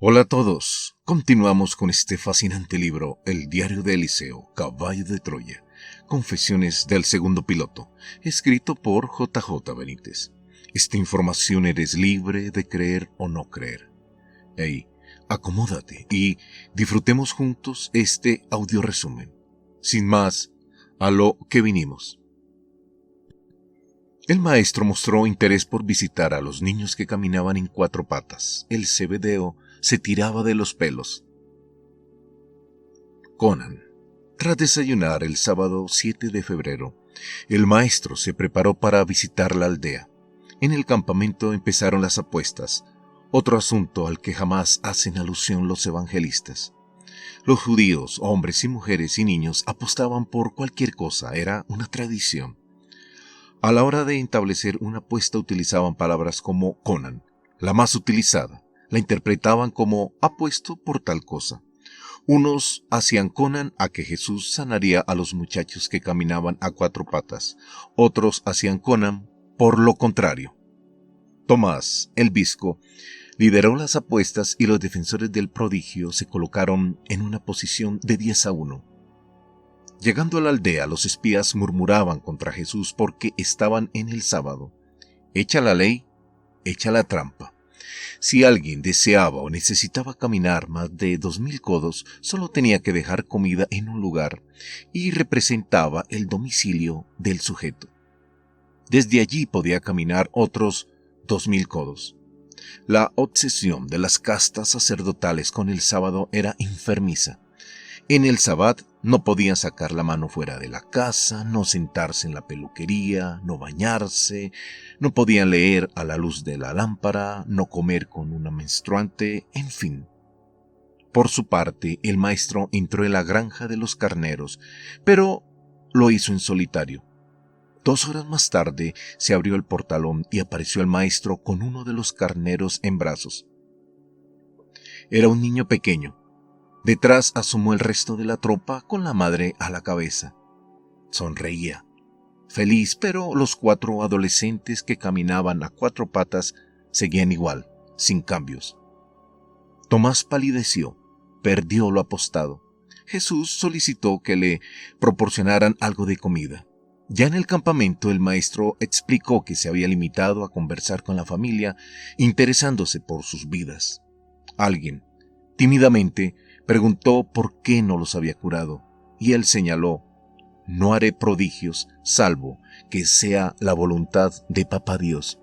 Hola a todos, continuamos con este fascinante libro, El diario de Eliseo, Caballo de Troya, Confesiones del segundo piloto, escrito por JJ Benítez. Esta información eres libre de creer o no creer. Hey, acomódate y disfrutemos juntos este audio resumen. Sin más, a lo que vinimos. El maestro mostró interés por visitar a los niños que caminaban en cuatro patas. El Zebedeo se tiraba de los pelos. Conan. Tras desayunar el sábado 7 de febrero, el maestro se preparó para visitar la aldea. En el campamento empezaron las apuestas, otro asunto al que jamás hacen alusión los evangelistas. Los judíos, hombres y mujeres y niños, apostaban por cualquier cosa, era una tradición. A la hora de establecer una apuesta utilizaban palabras como Conan, la más utilizada. La interpretaban como apuesto por tal cosa. Unos hacían Conan a que Jesús sanaría a los muchachos que caminaban a cuatro patas. Otros hacían Conan por lo contrario. Tomás, el bizco, lideró las apuestas y los defensores del prodigio se colocaron en una posición de 10-1. Llegando a la aldea, los espías murmuraban contra Jesús porque estaban en el sábado. Echa la ley, echa la trampa. Si alguien deseaba o necesitaba caminar más de 2000 codos, solo tenía que dejar comida en un lugar y representaba el domicilio del sujeto. Desde allí podía caminar otros 2000 codos. La obsesión de las castas sacerdotales con el sábado era enfermiza. En el sabbat no podían sacar la mano fuera de la casa, no sentarse en la peluquería, no bañarse, no podían leer a la luz de la lámpara, no comer con una menstruante, en fin. Por su parte, el maestro entró en la granja de los carneros, pero lo hizo en solitario. 2 horas más tarde se abrió el portalón y apareció el maestro con uno de los carneros en brazos. Era un niño pequeño. Detrás asomó el resto de la tropa con la madre a la cabeza. Sonreía, feliz, pero los 4 adolescentes que caminaban a 4 patas seguían igual, sin cambios. Tomás palideció, perdió lo apostado. Jesús solicitó que le proporcionaran algo de comida. Ya en el campamento el maestro explicó que se había limitado a conversar con la familia, interesándose por sus vidas. Alguien, tímidamente, preguntó por qué no los había curado, y él señaló: no haré prodigios, salvo que sea la voluntad de Papá Dios.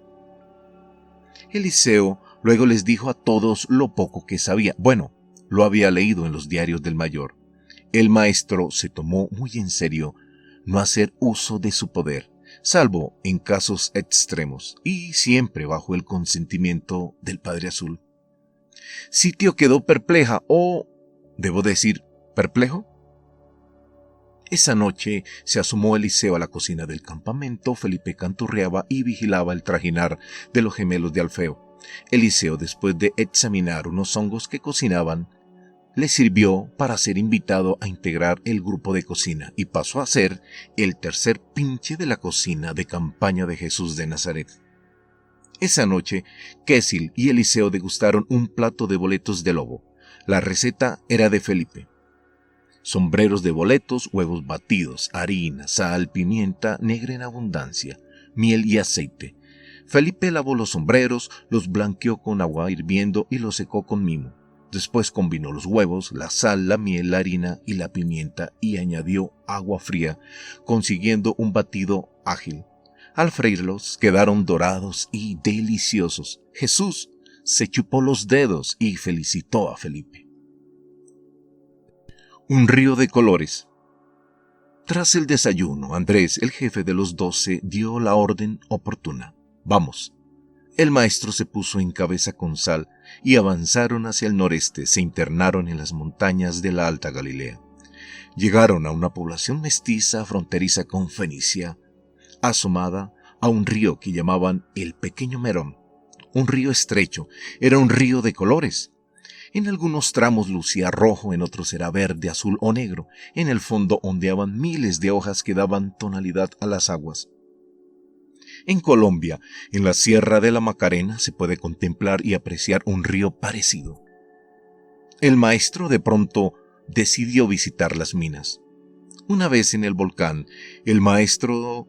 Eliseo luego les dijo a todos lo poco que sabía. Bueno, lo había leído en los diarios del mayor. El maestro se tomó muy en serio no hacer uso de su poder, salvo en casos extremos, y siempre bajo el consentimiento del Padre Azul. Sitio quedó perpleja, o debo decir, perplejo. Esa noche se asomó Eliseo a la cocina del campamento. Felipe canturreaba y vigilaba el trajinar de los gemelos de Alfeo. Eliseo, después de examinar unos hongos que cocinaban, le sirvió para ser invitado a integrar el grupo de cocina y pasó a ser el tercer pinche de la cocina de campaña de Jesús de Nazaret. Esa noche, Késil y Eliseo degustaron un plato de boletos de lobo. La receta era de Felipe. Sombreros de boletos, huevos batidos, harina, sal, pimienta negra en abundancia, miel y aceite. Felipe lavó los sombreros, los blanqueó con agua hirviendo y los secó con mimo. Después combinó los huevos, la sal, la miel, la harina y la pimienta y añadió agua fría, consiguiendo un batido ágil. Al freírlos quedaron dorados y deliciosos. Jesús se chupó los dedos y felicitó a Felipe. Un río de colores. Tras el desayuno, Andrés, el jefe de los 12, dio la orden oportuna. Vamos. El maestro se puso en cabeza con sal y avanzaron hacia el noreste, se internaron en las montañas de la Alta Galilea. Llegaron a una población mestiza fronteriza con Fenicia, asomada a un río que llamaban el Pequeño Merón. Un río estrecho, era un río de colores. En algunos tramos lucía rojo, en otros era verde, azul o negro. En el fondo ondeaban miles de hojas que daban tonalidad a las aguas. En Colombia, en la Sierra de la Macarena, se puede contemplar y apreciar un río parecido. El maestro de pronto decidió visitar las minas. Una vez en el volcán, el maestro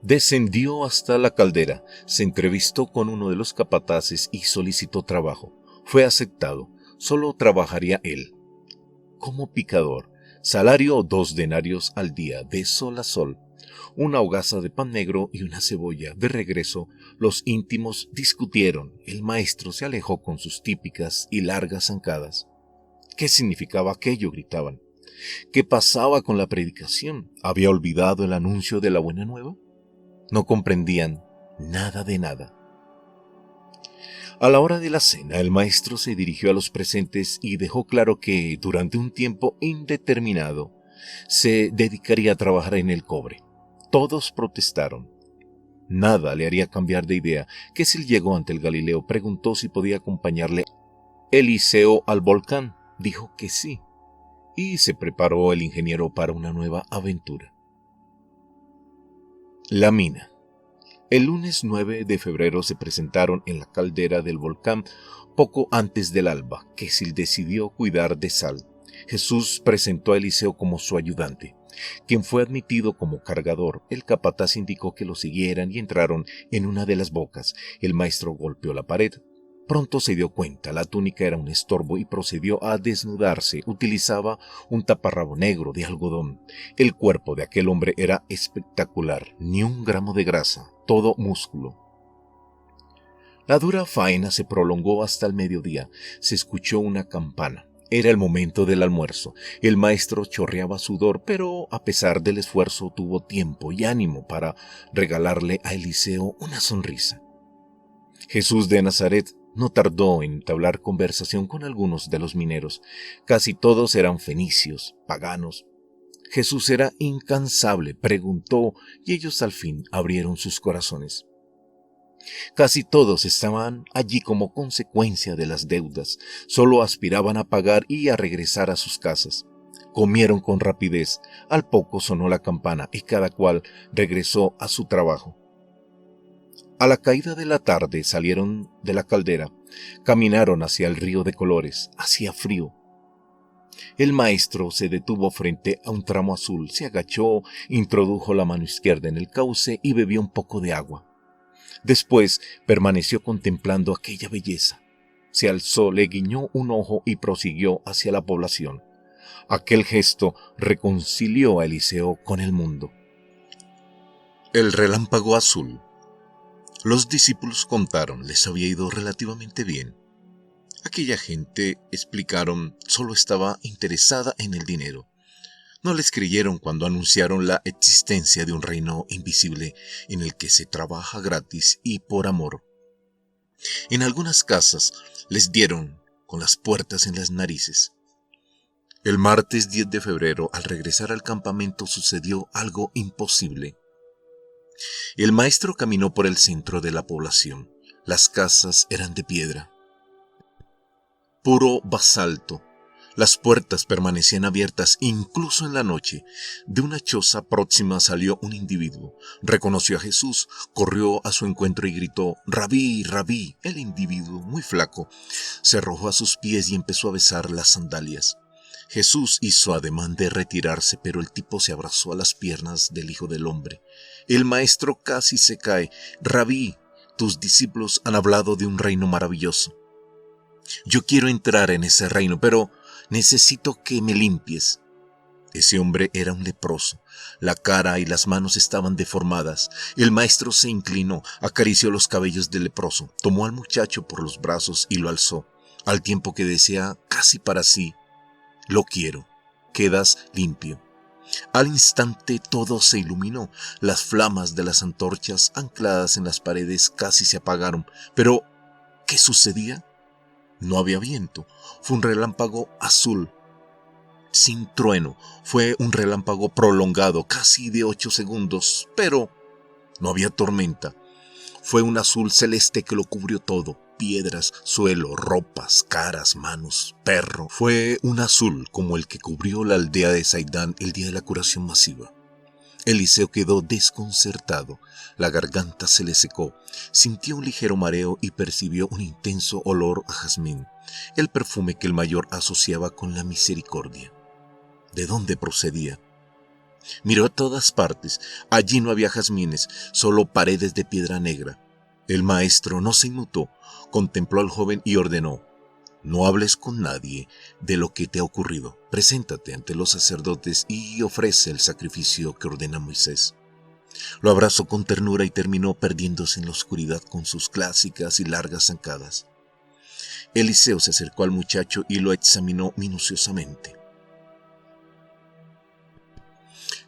descendió hasta la caldera, se entrevistó con uno de los capataces y solicitó trabajo. Fue aceptado. Solo trabajaría él. Como picador, salario 2 denarios al día, de sol a sol, una hogaza de pan negro y una cebolla. De regreso, los íntimos discutieron. El maestro se alejó con sus típicas y largas zancadas. ¿Qué significaba aquello?, gritaban. ¿Qué pasaba con la predicación? ¿Había olvidado el anuncio de la buena nueva? No comprendían nada de nada. A la hora de la cena, el maestro se dirigió a los presentes y dejó claro que, durante un tiempo indeterminado, se dedicaría a trabajar en el cobre. Todos protestaron. Nada le haría cambiar de idea, que si llegó ante el Galileo preguntó si podía acompañarle Eliseo al volcán. Dijo que sí, y se preparó el ingeniero para una nueva aventura. La mina. El lunes 9 de febrero se presentaron en la caldera del volcán poco antes del alba. Quesil decidió cuidar de Sal. Jesús presentó a Eliseo como su ayudante, quien fue admitido como cargador. El capataz indicó que lo siguieran y entraron en una de las bocas. El maestro golpeó la pared. Pronto se dio cuenta, la túnica era un estorbo y procedió a desnudarse. Utilizaba un taparrabo negro de algodón. El cuerpo de aquel hombre era espectacular, ni un gramo de grasa, todo músculo. La dura faena se prolongó hasta el mediodía. Se escuchó una campana. Era el momento del almuerzo. El maestro chorreaba sudor, pero a pesar del esfuerzo tuvo tiempo y ánimo para regalarle a Eliseo una sonrisa. Jesús de Nazaret no tardó en entablar conversación con algunos de los mineros. Casi todos eran fenicios, paganos. Jesús era incansable, preguntó, y ellos al fin abrieron sus corazones. Casi todos estaban allí como consecuencia de las deudas. Solo aspiraban a pagar y a regresar a sus casas. Comieron con rapidez. Al poco sonó la campana y cada cual regresó a su trabajo. A la caída de la tarde salieron de la caldera, caminaron hacia el río de colores. Hacía frío. El maestro se detuvo frente a un tramo azul, se agachó, introdujo la mano izquierda en el cauce y bebió un poco de agua. Después permaneció contemplando aquella belleza. Se alzó, le guiñó un ojo y prosiguió hacia la población. Aquel gesto reconcilió a Eliseo con el mundo. El relámpago azul. Los discípulos contaron, les había ido relativamente bien. Aquella gente, explicaron, solo estaba interesada en el dinero. No les creyeron cuando anunciaron la existencia de un reino invisible en el que se trabaja gratis y por amor. En algunas casas les dieron con las puertas en las narices. El martes 10 de febrero, al regresar al campamento, sucedió algo imposible. El maestro caminó por el centro de la población. Las casas eran de piedra, puro basalto. Las puertas permanecían abiertas incluso en la noche. De una choza próxima salió un individuo. Reconoció a Jesús, corrió a su encuentro y gritó: «Rabí, Rabí». El individuo, muy flaco, se arrojó a sus pies y empezó a besar las sandalias. Jesús hizo ademán de retirarse, pero el tipo se abrazó a las piernas del Hijo del Hombre. El maestro casi se cae. «Rabí, tus discípulos han hablado de un reino maravilloso. Yo quiero entrar en ese reino, pero necesito que me limpies». Ese hombre era un leproso. La cara y las manos estaban deformadas. El maestro se inclinó, acarició los cabellos del leproso, tomó al muchacho por los brazos y lo alzó, al tiempo que decía casi para sí: «Lo quiero, quedas limpio». Al instante todo se iluminó. Las flamas de las antorchas ancladas en las paredes casi se apagaron. Pero, ¿qué sucedía? No había viento. Fue un relámpago azul, sin trueno. Fue un relámpago prolongado, casi de 8 segundos, pero no había tormenta. Fue un azul celeste que lo cubrió todo. Piedras, suelo, ropas, caras, manos, perro. Fue un azul como el que cubrió la aldea de Saidán el día de la curación masiva. Eliseo quedó desconcertado, la garganta se le secó, sintió un ligero mareo y percibió un intenso olor a jazmín, el perfume que el mayor asociaba con la misericordia. ¿De dónde procedía? Miró a todas partes, allí no había jazmines, solo paredes de piedra negra. El maestro no se inmutó, contempló al joven y ordenó: no hables con nadie de lo que te ha ocurrido. Preséntate ante los sacerdotes y ofrece el sacrificio que ordena Moisés. Lo abrazó con ternura y terminó perdiéndose en la oscuridad con sus clásicas y largas zancadas. Eliseo se acercó al muchacho y lo examinó minuciosamente.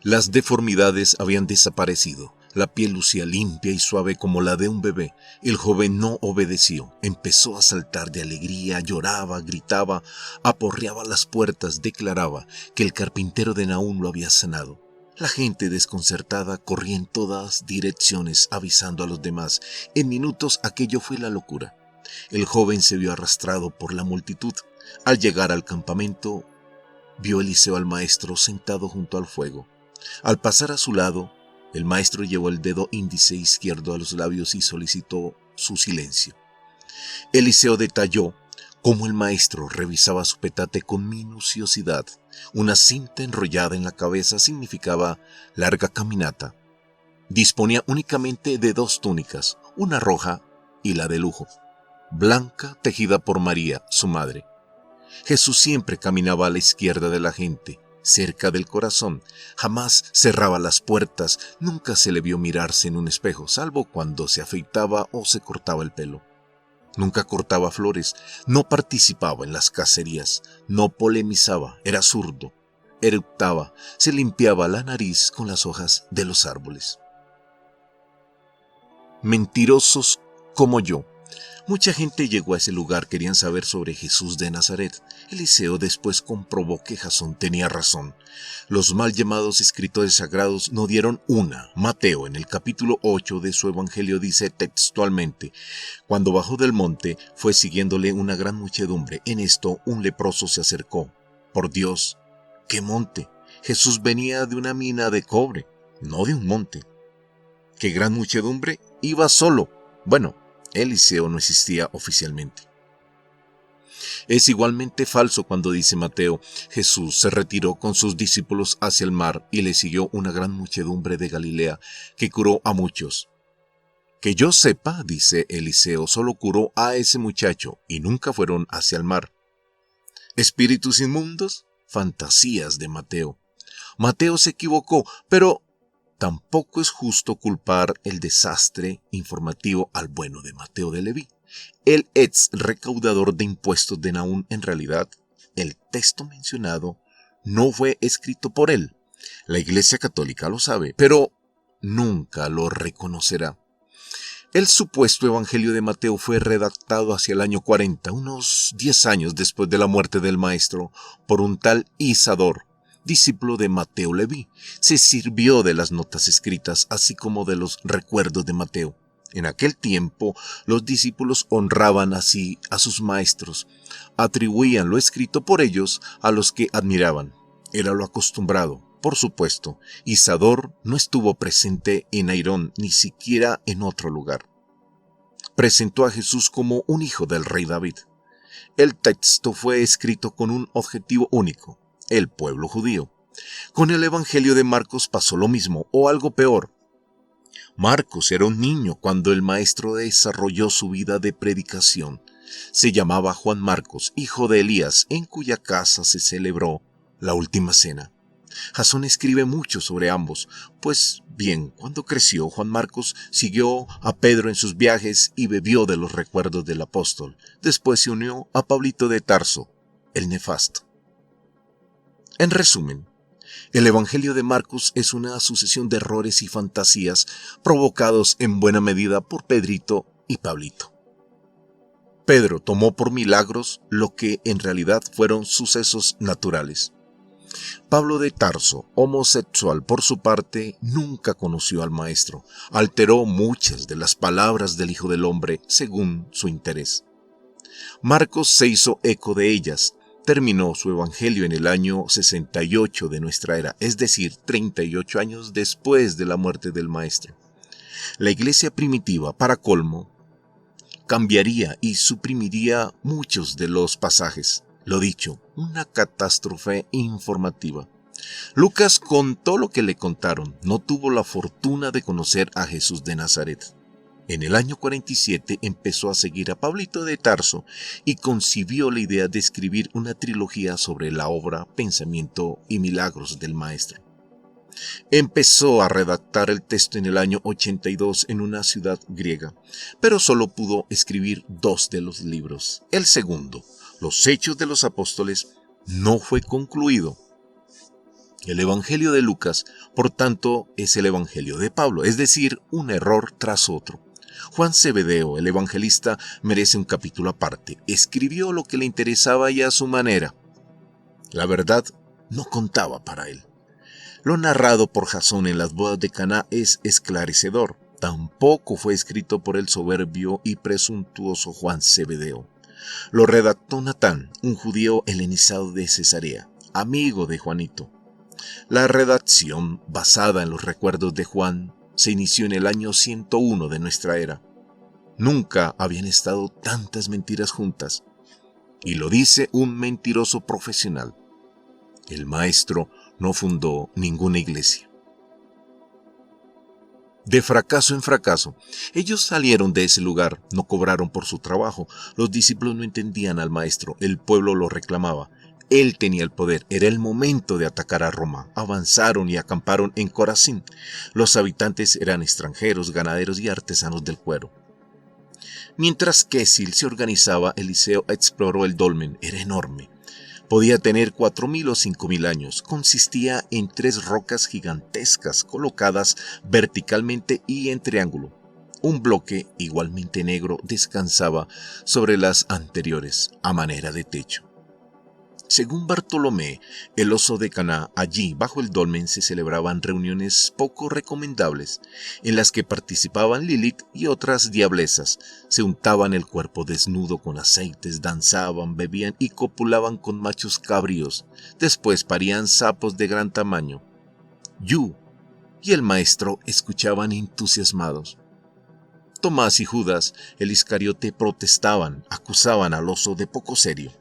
Las deformidades habían desaparecido. La piel lucía limpia y suave como la de un bebé. El joven no obedeció. Empezó a saltar de alegría, lloraba, gritaba, aporreaba las puertas, declaraba que el carpintero de Naúm lo había sanado. La gente desconcertada corría en todas direcciones avisando a los demás. En minutos aquello fue la locura. El joven se vio arrastrado por la multitud. Al llegar al campamento, vio Eliseo al maestro sentado junto al fuego. Al pasar a su lado, el maestro llevó el dedo índice izquierdo a los labios y solicitó su silencio. Eliseo detalló cómo el maestro revisaba su petate con minuciosidad. Una cinta enrollada en la cabeza significaba larga caminata. Disponía únicamente de 2 túnicas, una roja y la de lujo, blanca, tejida por María, su madre. Jesús siempre caminaba a la izquierda de la gente, cerca del corazón. Jamás cerraba las puertas, nunca se le vio mirarse en un espejo, salvo cuando se afeitaba o se cortaba el pelo. Nunca cortaba flores, no participaba en las cacerías, no polemizaba, era zurdo, eructaba, se limpiaba la nariz con las hojas de los árboles. Mentirosos como yo. Mucha gente llegó a ese lugar, querían saber sobre Jesús de Nazaret. Eliseo después comprobó que Jasón tenía razón. Los mal llamados escritores sagrados no dieron una. Mateo, en el capítulo 8 de su evangelio, dice textualmente: cuando bajó del monte, fue siguiéndole una gran muchedumbre. En esto, un leproso se acercó. Por Dios, ¿qué monte? Jesús venía de una mina de cobre, no de un monte. ¿Qué gran muchedumbre? Iba solo. Bueno, Eliseo no existía oficialmente. Es igualmente falso cuando dice Mateo: Jesús se retiró con sus discípulos hacia el mar y le siguió una gran muchedumbre de Galilea que curó a muchos. Que yo sepa, dice Eliseo, solo curó a ese muchacho y nunca fueron hacia el mar. ¿Espíritus inmundos? Fantasías de Mateo. Mateo se equivocó, pero tampoco es justo culpar el desastre informativo al bueno de Mateo de Leví. El ex recaudador de impuestos de Naúm, en realidad, el texto mencionado no fue escrito por él. La Iglesia Católica lo sabe, pero nunca lo reconocerá. El supuesto Evangelio de Mateo fue redactado hacia el año 40, unos 10 años después de la muerte del maestro, por un tal Isador, discípulo de Mateo Leví. Se sirvió de las notas escritas, así como de los recuerdos de Mateo. En aquel tiempo, los discípulos honraban así a sus maestros, atribuían lo escrito por ellos a los que admiraban. Era lo acostumbrado. Por supuesto, Isador no estuvo presente en Airón, ni siquiera en otro lugar. Presentó a Jesús como un hijo del rey David. El texto fue escrito con un objetivo único: el pueblo judío. Con el Evangelio de Marcos pasó lo mismo, o algo peor. Marcos era un niño cuando el maestro desarrolló su vida de predicación. Se llamaba Juan Marcos, hijo de Elías, en cuya casa se celebró la última cena. Jasón escribe mucho sobre ambos. Pues bien, cuando creció, Juan Marcos siguió a Pedro en sus viajes y bebió de los recuerdos del apóstol. Después se unió a Pablito de Tarso, el nefasto. En resumen, el Evangelio de Marcos es una sucesión de errores y fantasías provocados en buena medida por Pedrito y Pablito. Pedro tomó por milagros lo que en realidad fueron sucesos naturales. Pablo de Tarso, homosexual por su parte, nunca conoció al maestro. Alteró muchas de las palabras del Hijo del Hombre según su interés. Marcos se hizo eco de ellas. terminó su evangelio en el año 68 de nuestra era, es decir, 38 años después de la muerte del maestro. La iglesia primitiva, para colmo, cambiaría y suprimiría muchos de los pasajes. Lo dicho, una catástrofe informativa. Lucas contó lo que le contaron, no tuvo la fortuna de conocer a Jesús de Nazaret. En el año 47 empezó a seguir a Pablito de Tarso y concibió la idea de escribir una trilogía sobre la obra, pensamiento y milagros del maestro. Empezó a redactar el texto en el año 82 en una ciudad griega, pero solo pudo escribir 2 de los libros. El segundo, Los Hechos de los Apóstoles, no fue concluido. El Evangelio de Lucas, por tanto, es el Evangelio de Pablo, es decir, un error tras otro. Juan Zebedeo, el evangelista, merece un capítulo aparte. Escribió lo que le interesaba y a su manera. La verdad no contaba para él. Lo narrado por Jasón en las bodas de Caná es esclarecedor. Tampoco fue escrito por el soberbio y presuntuoso Juan Zebedeo. Lo redactó Natán, un judío helenizado de Cesarea, amigo de Juanito. La redacción, basada en los recuerdos de Juan, se inició en el año 101 de nuestra era. Nunca habían estado tantas mentiras juntas. Y lo dice un mentiroso profesional. El maestro no fundó ninguna iglesia. De fracaso en fracaso, ellos salieron de ese lugar, no cobraron por su trabajo, los discípulos no entendían al maestro, el pueblo lo reclamaba. Él tenía el poder, era el momento de atacar a Roma. Avanzaron y acamparon en Corazín. Los habitantes eran extranjeros, ganaderos y artesanos del cuero. Mientras Késil se organizaba, Eliseo exploró el dolmen, era enorme. Podía tener 4.000 o 5.000 años. Consistía en 3 rocas gigantescas colocadas verticalmente y en triángulo. Un bloque, igualmente negro, descansaba sobre las anteriores, a manera de techo. Según Bartolomé, el oso de Caná, allí bajo el dolmen se celebraban reuniones poco recomendables, en las que participaban Lilith y otras diablesas. Se untaban el cuerpo desnudo con aceites, danzaban, bebían y copulaban con machos cabríos. Después parían sapos de gran tamaño. Yu y el maestro escuchaban entusiasmados. Tomás y Judas, el Iscariote, protestaban, acusaban al oso de poco serio.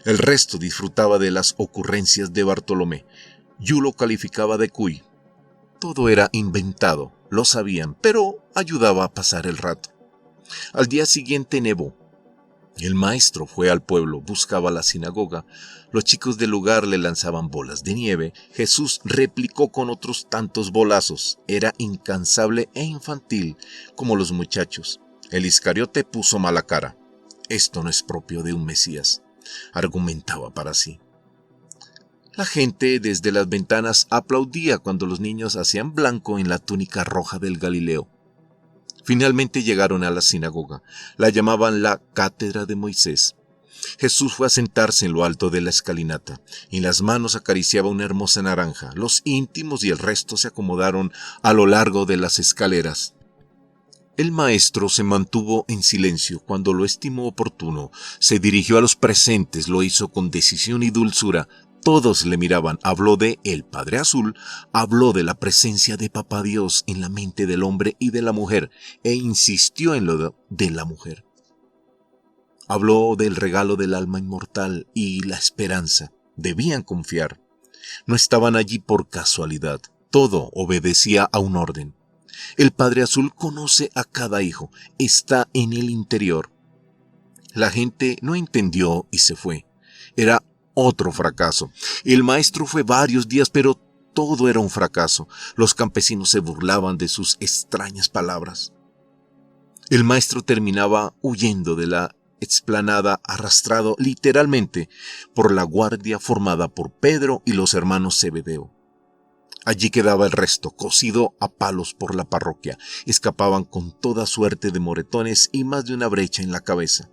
El resto disfrutaba de las ocurrencias de Bartolomé. Yu lo calificaba de cuy. Todo era inventado, lo sabían, pero ayudaba a pasar el rato. Al día siguiente nevó. El maestro fue al pueblo, buscaba la sinagoga. Los chicos del lugar le lanzaban bolas de nieve. Jesús replicó con otros tantos bolazos. Era incansable e infantil, como los muchachos. El Iscariote puso mala cara. Esto no es propio de un Mesías, argumentaba para sí. La gente desde las ventanas aplaudía cuando los niños hacían blanco en la túnica roja del Galileo. Finalmente llegaron a la sinagoga. La llamaban la Cátedra de Moisés. Jesús fue a sentarse en lo alto de la escalinata. En las manos acariciaba una hermosa naranja. Los íntimos y el resto se acomodaron a lo largo de las escaleras. El maestro se mantuvo en silencio cuando lo estimó oportuno. Se dirigió a los presentes, lo hizo con decisión y dulzura. Todos le miraban. Habló de el Padre Azul, habló de la presencia de Papá Dios en la mente del hombre y de la mujer, e insistió en lo de la mujer. Habló del regalo del alma inmortal y la esperanza. Debían confiar. No estaban allí por casualidad. Todo obedecía a un orden. El Padre Azul conoce a cada hijo, está en el interior. La gente no entendió y se fue. Era otro fracaso. El maestro fue varios días, pero todo era un fracaso. Los campesinos se burlaban de sus extrañas palabras. El maestro terminaba huyendo de la explanada, arrastrado literalmente por la guardia formada por Pedro y los hermanos Zebedeo. Allí quedaba el resto, cosido a palos por la parroquia. Escapaban con toda suerte de moretones y más de una brecha en la cabeza.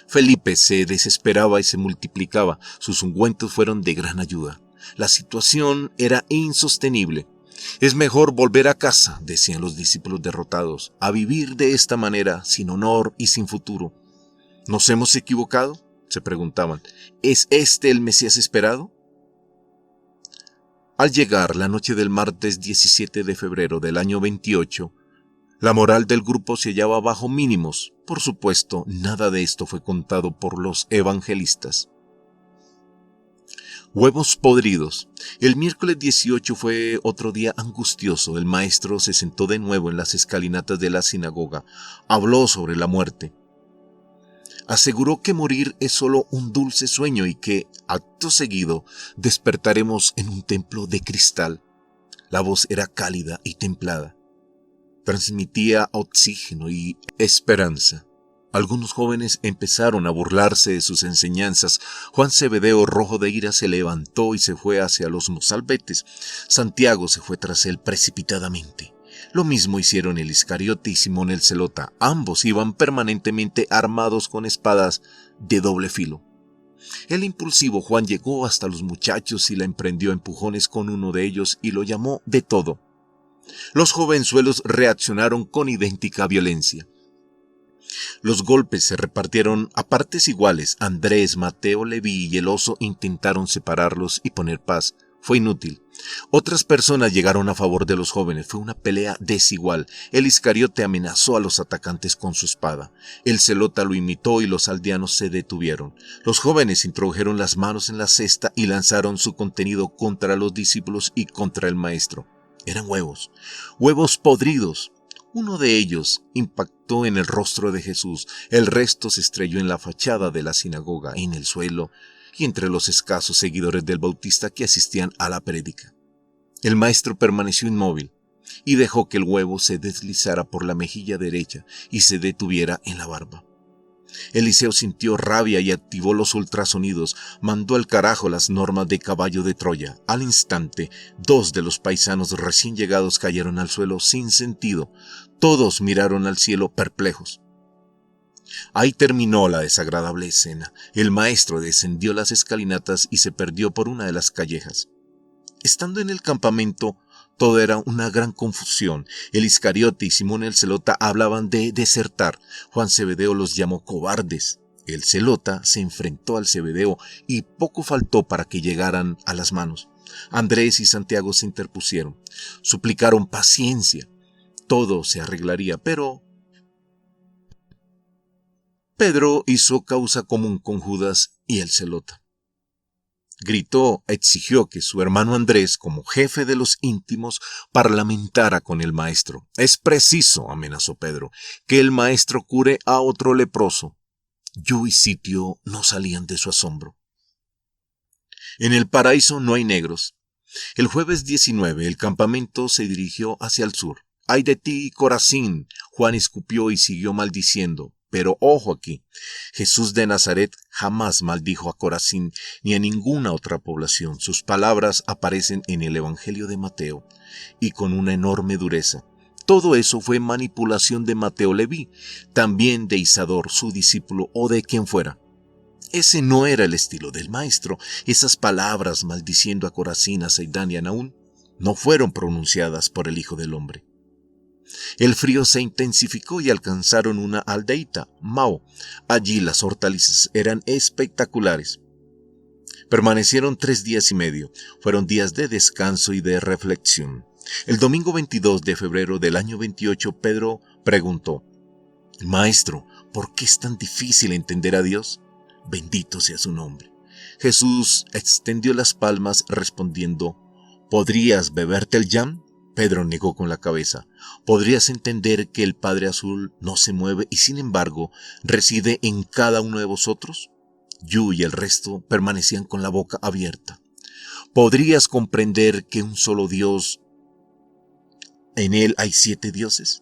Felipe se desesperaba y se multiplicaba. Sus ungüentos fueron de gran ayuda. La situación era insostenible. Es mejor volver a casa, decían los discípulos derrotados, a vivir de esta manera, sin honor y sin futuro. ¿Nos hemos equivocado? se preguntaban. ¿Es este el Mesías esperado? Al llegar la noche del martes 17 de febrero del año 28, la moral del grupo se hallaba bajo mínimos. Por supuesto, nada de esto fue contado por los evangelistas. Huevos podridos. El miércoles 18 fue otro día angustioso. El maestro se sentó de nuevo en las escalinatas de la sinagoga. Habló sobre la muerte. Aseguró que morir es solo un dulce sueño y que, acto seguido, despertaremos en un templo de cristal. La voz era cálida y templada. Transmitía oxígeno y esperanza. Algunos jóvenes empezaron a burlarse de sus enseñanzas. Juan Zebedeo, rojo de ira, se levantó y se fue hacia los mozalbetes. Santiago se fue tras él precipitadamente. Lo mismo hicieron el Iscariote y Simón el Zelota. Ambos iban permanentemente armados con espadas de doble filo. El impulsivo Juan llegó hasta los muchachos y la emprendió a empujones con uno de ellos y lo llamó de todo. Los jovenzuelos reaccionaron con idéntica violencia. Los golpes se repartieron a partes iguales. Andrés, Mateo, Leví y el oso intentaron separarlos y poner paz. Fue inútil. Otras personas llegaron a favor de los jóvenes. Fue una pelea desigual. El Iscariote amenazó a los atacantes con su espada. El Zelota lo imitó y los aldeanos se detuvieron. Los jóvenes introdujeron las manos en la cesta y lanzaron su contenido contra los discípulos y contra el maestro. Eran huevos. Huevos podridos. Uno de ellos impactó en el rostro de Jesús. El resto se estrelló en la fachada de la sinagoga, en el suelo y entre los escasos seguidores del Bautista que asistían a la prédica. El maestro permaneció inmóvil y dejó que el huevo se deslizara por la mejilla derecha y se detuviera en la barba. Eliseo sintió rabia y activó los ultrasonidos. Mandó al carajo las normas de caballo de Troya. Al instante, 2 de los paisanos recién llegados cayeron al suelo sin sentido. Todos miraron al cielo perplejos. Ahí terminó la desagradable escena. El maestro descendió las escalinatas y se perdió por una de las callejas. Estando en el campamento, todo era una gran confusión. El Iscariote y Simón el Zelota hablaban de desertar. Juan Zebedeo los llamó cobardes. El Zelota se enfrentó al Zebedeo y poco faltó para que llegaran a las manos. Andrés y Santiago se interpusieron. Suplicaron paciencia. Todo se arreglaría, pero Pedro hizo causa común con Judas y el Zelota. Gritó, exigió que su hermano Andrés, como jefe de los íntimos, parlamentara con el maestro. Es preciso, amenazó Pedro, que el maestro cure a otro leproso. Yu y Sitio no salían de su asombro. En el paraíso no hay negros. El jueves 19 el campamento se dirigió hacia el sur. ¡Ay de ti, Corazín! Juan escupió y siguió maldiciendo. Pero ojo aquí, Jesús de Nazaret jamás maldijo a Corazín ni a ninguna otra población. Sus palabras aparecen en el Evangelio de Mateo y con una enorme dureza. Todo eso fue manipulación de Mateo Leví, también de Isador, su discípulo, o de quien fuera. Ese no era el estilo del maestro. Esas palabras maldiciendo a Corazín, a Saidán y a Naún no fueron pronunciadas por el Hijo del Hombre. El frío se intensificó y alcanzaron una aldeíta, Mao. Allí las hortalizas eran espectaculares. Permanecieron 3 días y medio. Fueron días de descanso y de reflexión. El domingo 22 de febrero del año 28, Pedro preguntó: «Maestro, ¿por qué es tan difícil entender a Dios? Bendito sea su nombre». Jesús extendió las palmas respondiendo: «¿Podrías beberte el yam?». Pedro negó con la cabeza. ¿Podrías entender que el Padre Azul no se mueve y sin embargo reside en cada uno de vosotros? Yu y el resto permanecían con la boca abierta. ¿Podrías comprender que un solo Dios, en él hay 7 dioses?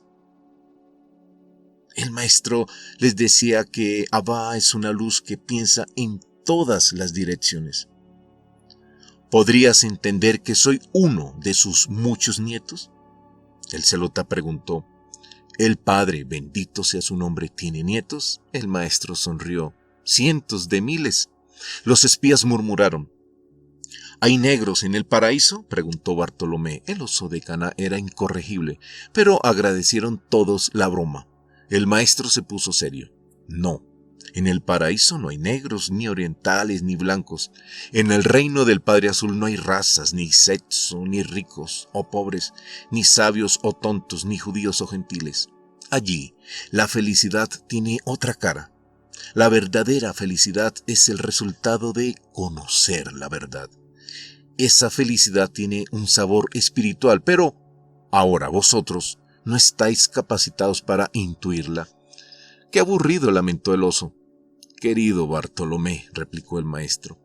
El maestro les decía que Abba es una luz que piensa en todas las direcciones. ¿Podrías entender que soy uno de sus muchos nietos? El Zelota preguntó: ¿El Padre, bendito sea su nombre, tiene nietos? El maestro sonrió: cientos de miles. Los espías murmuraron: ¿hay negros en el paraíso?, preguntó Bartolomé. El oso de Caná era incorregible, pero agradecieron todos la broma. El maestro se puso serio. No, En el paraíso no hay negros, ni orientales, ni blancos. En el reino del Padre Azul no hay razas, ni sexo, ni ricos o pobres, ni sabios o tontos, ni judíos o gentiles. Allí, la felicidad tiene otra cara. La verdadera felicidad es el resultado de conocer la verdad. Esa felicidad tiene un sabor espiritual, pero ahora vosotros no estáis capacitados para intuirla. ¡Qué aburrido!, lamentó el oso. Querido Bartolomé, replicó el maestro,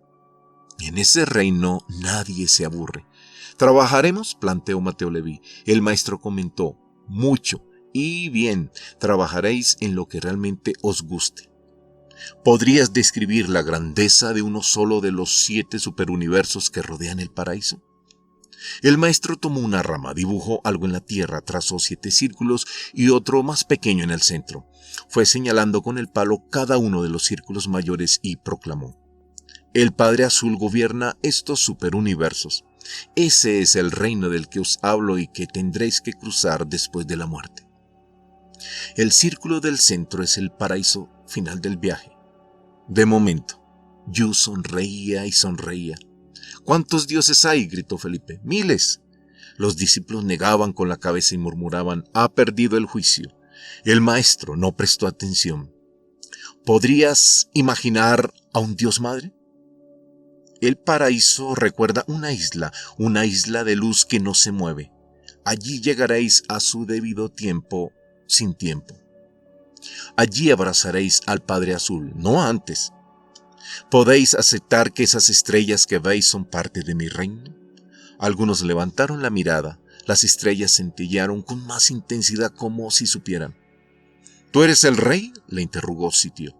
en ese reino nadie se aburre. ¿Trabajaremos?, planteó Mateo Leví. El maestro comentó, mucho y bien, trabajaréis en lo que realmente os guste. ¿Podrías describir la grandeza de uno solo de los 7 superuniversos que rodean el paraíso? El maestro tomó una rama, dibujó algo en la tierra, trazó 7 círculos y otro más pequeño en el centro. Fue señalando con el palo cada uno de los círculos mayores y proclamó: el Padre Azul gobierna estos superuniversos. Ese es el reino del que os hablo y que tendréis que cruzar después de la muerte. El círculo del centro es el paraíso final del viaje. De momento, Yu sonreía y sonreía. ¿Cuántos dioses hay?, gritó Felipe. ¡Miles! Los discípulos negaban con la cabeza y murmuraban: ha perdido el juicio. El maestro no prestó atención. ¿Podrías imaginar a un dios madre? El paraíso recuerda una isla de luz que no se mueve. Allí llegaréis a su debido tiempo, sin tiempo. Allí abrazaréis al Padre Azul, no antes. ¿Podéis aceptar que esas estrellas que veis son parte de mi reino? Algunos levantaron la mirada. Las estrellas centellearon con más intensidad, como si supieran. ¿Tú eres el rey?, le interrogó Sitio.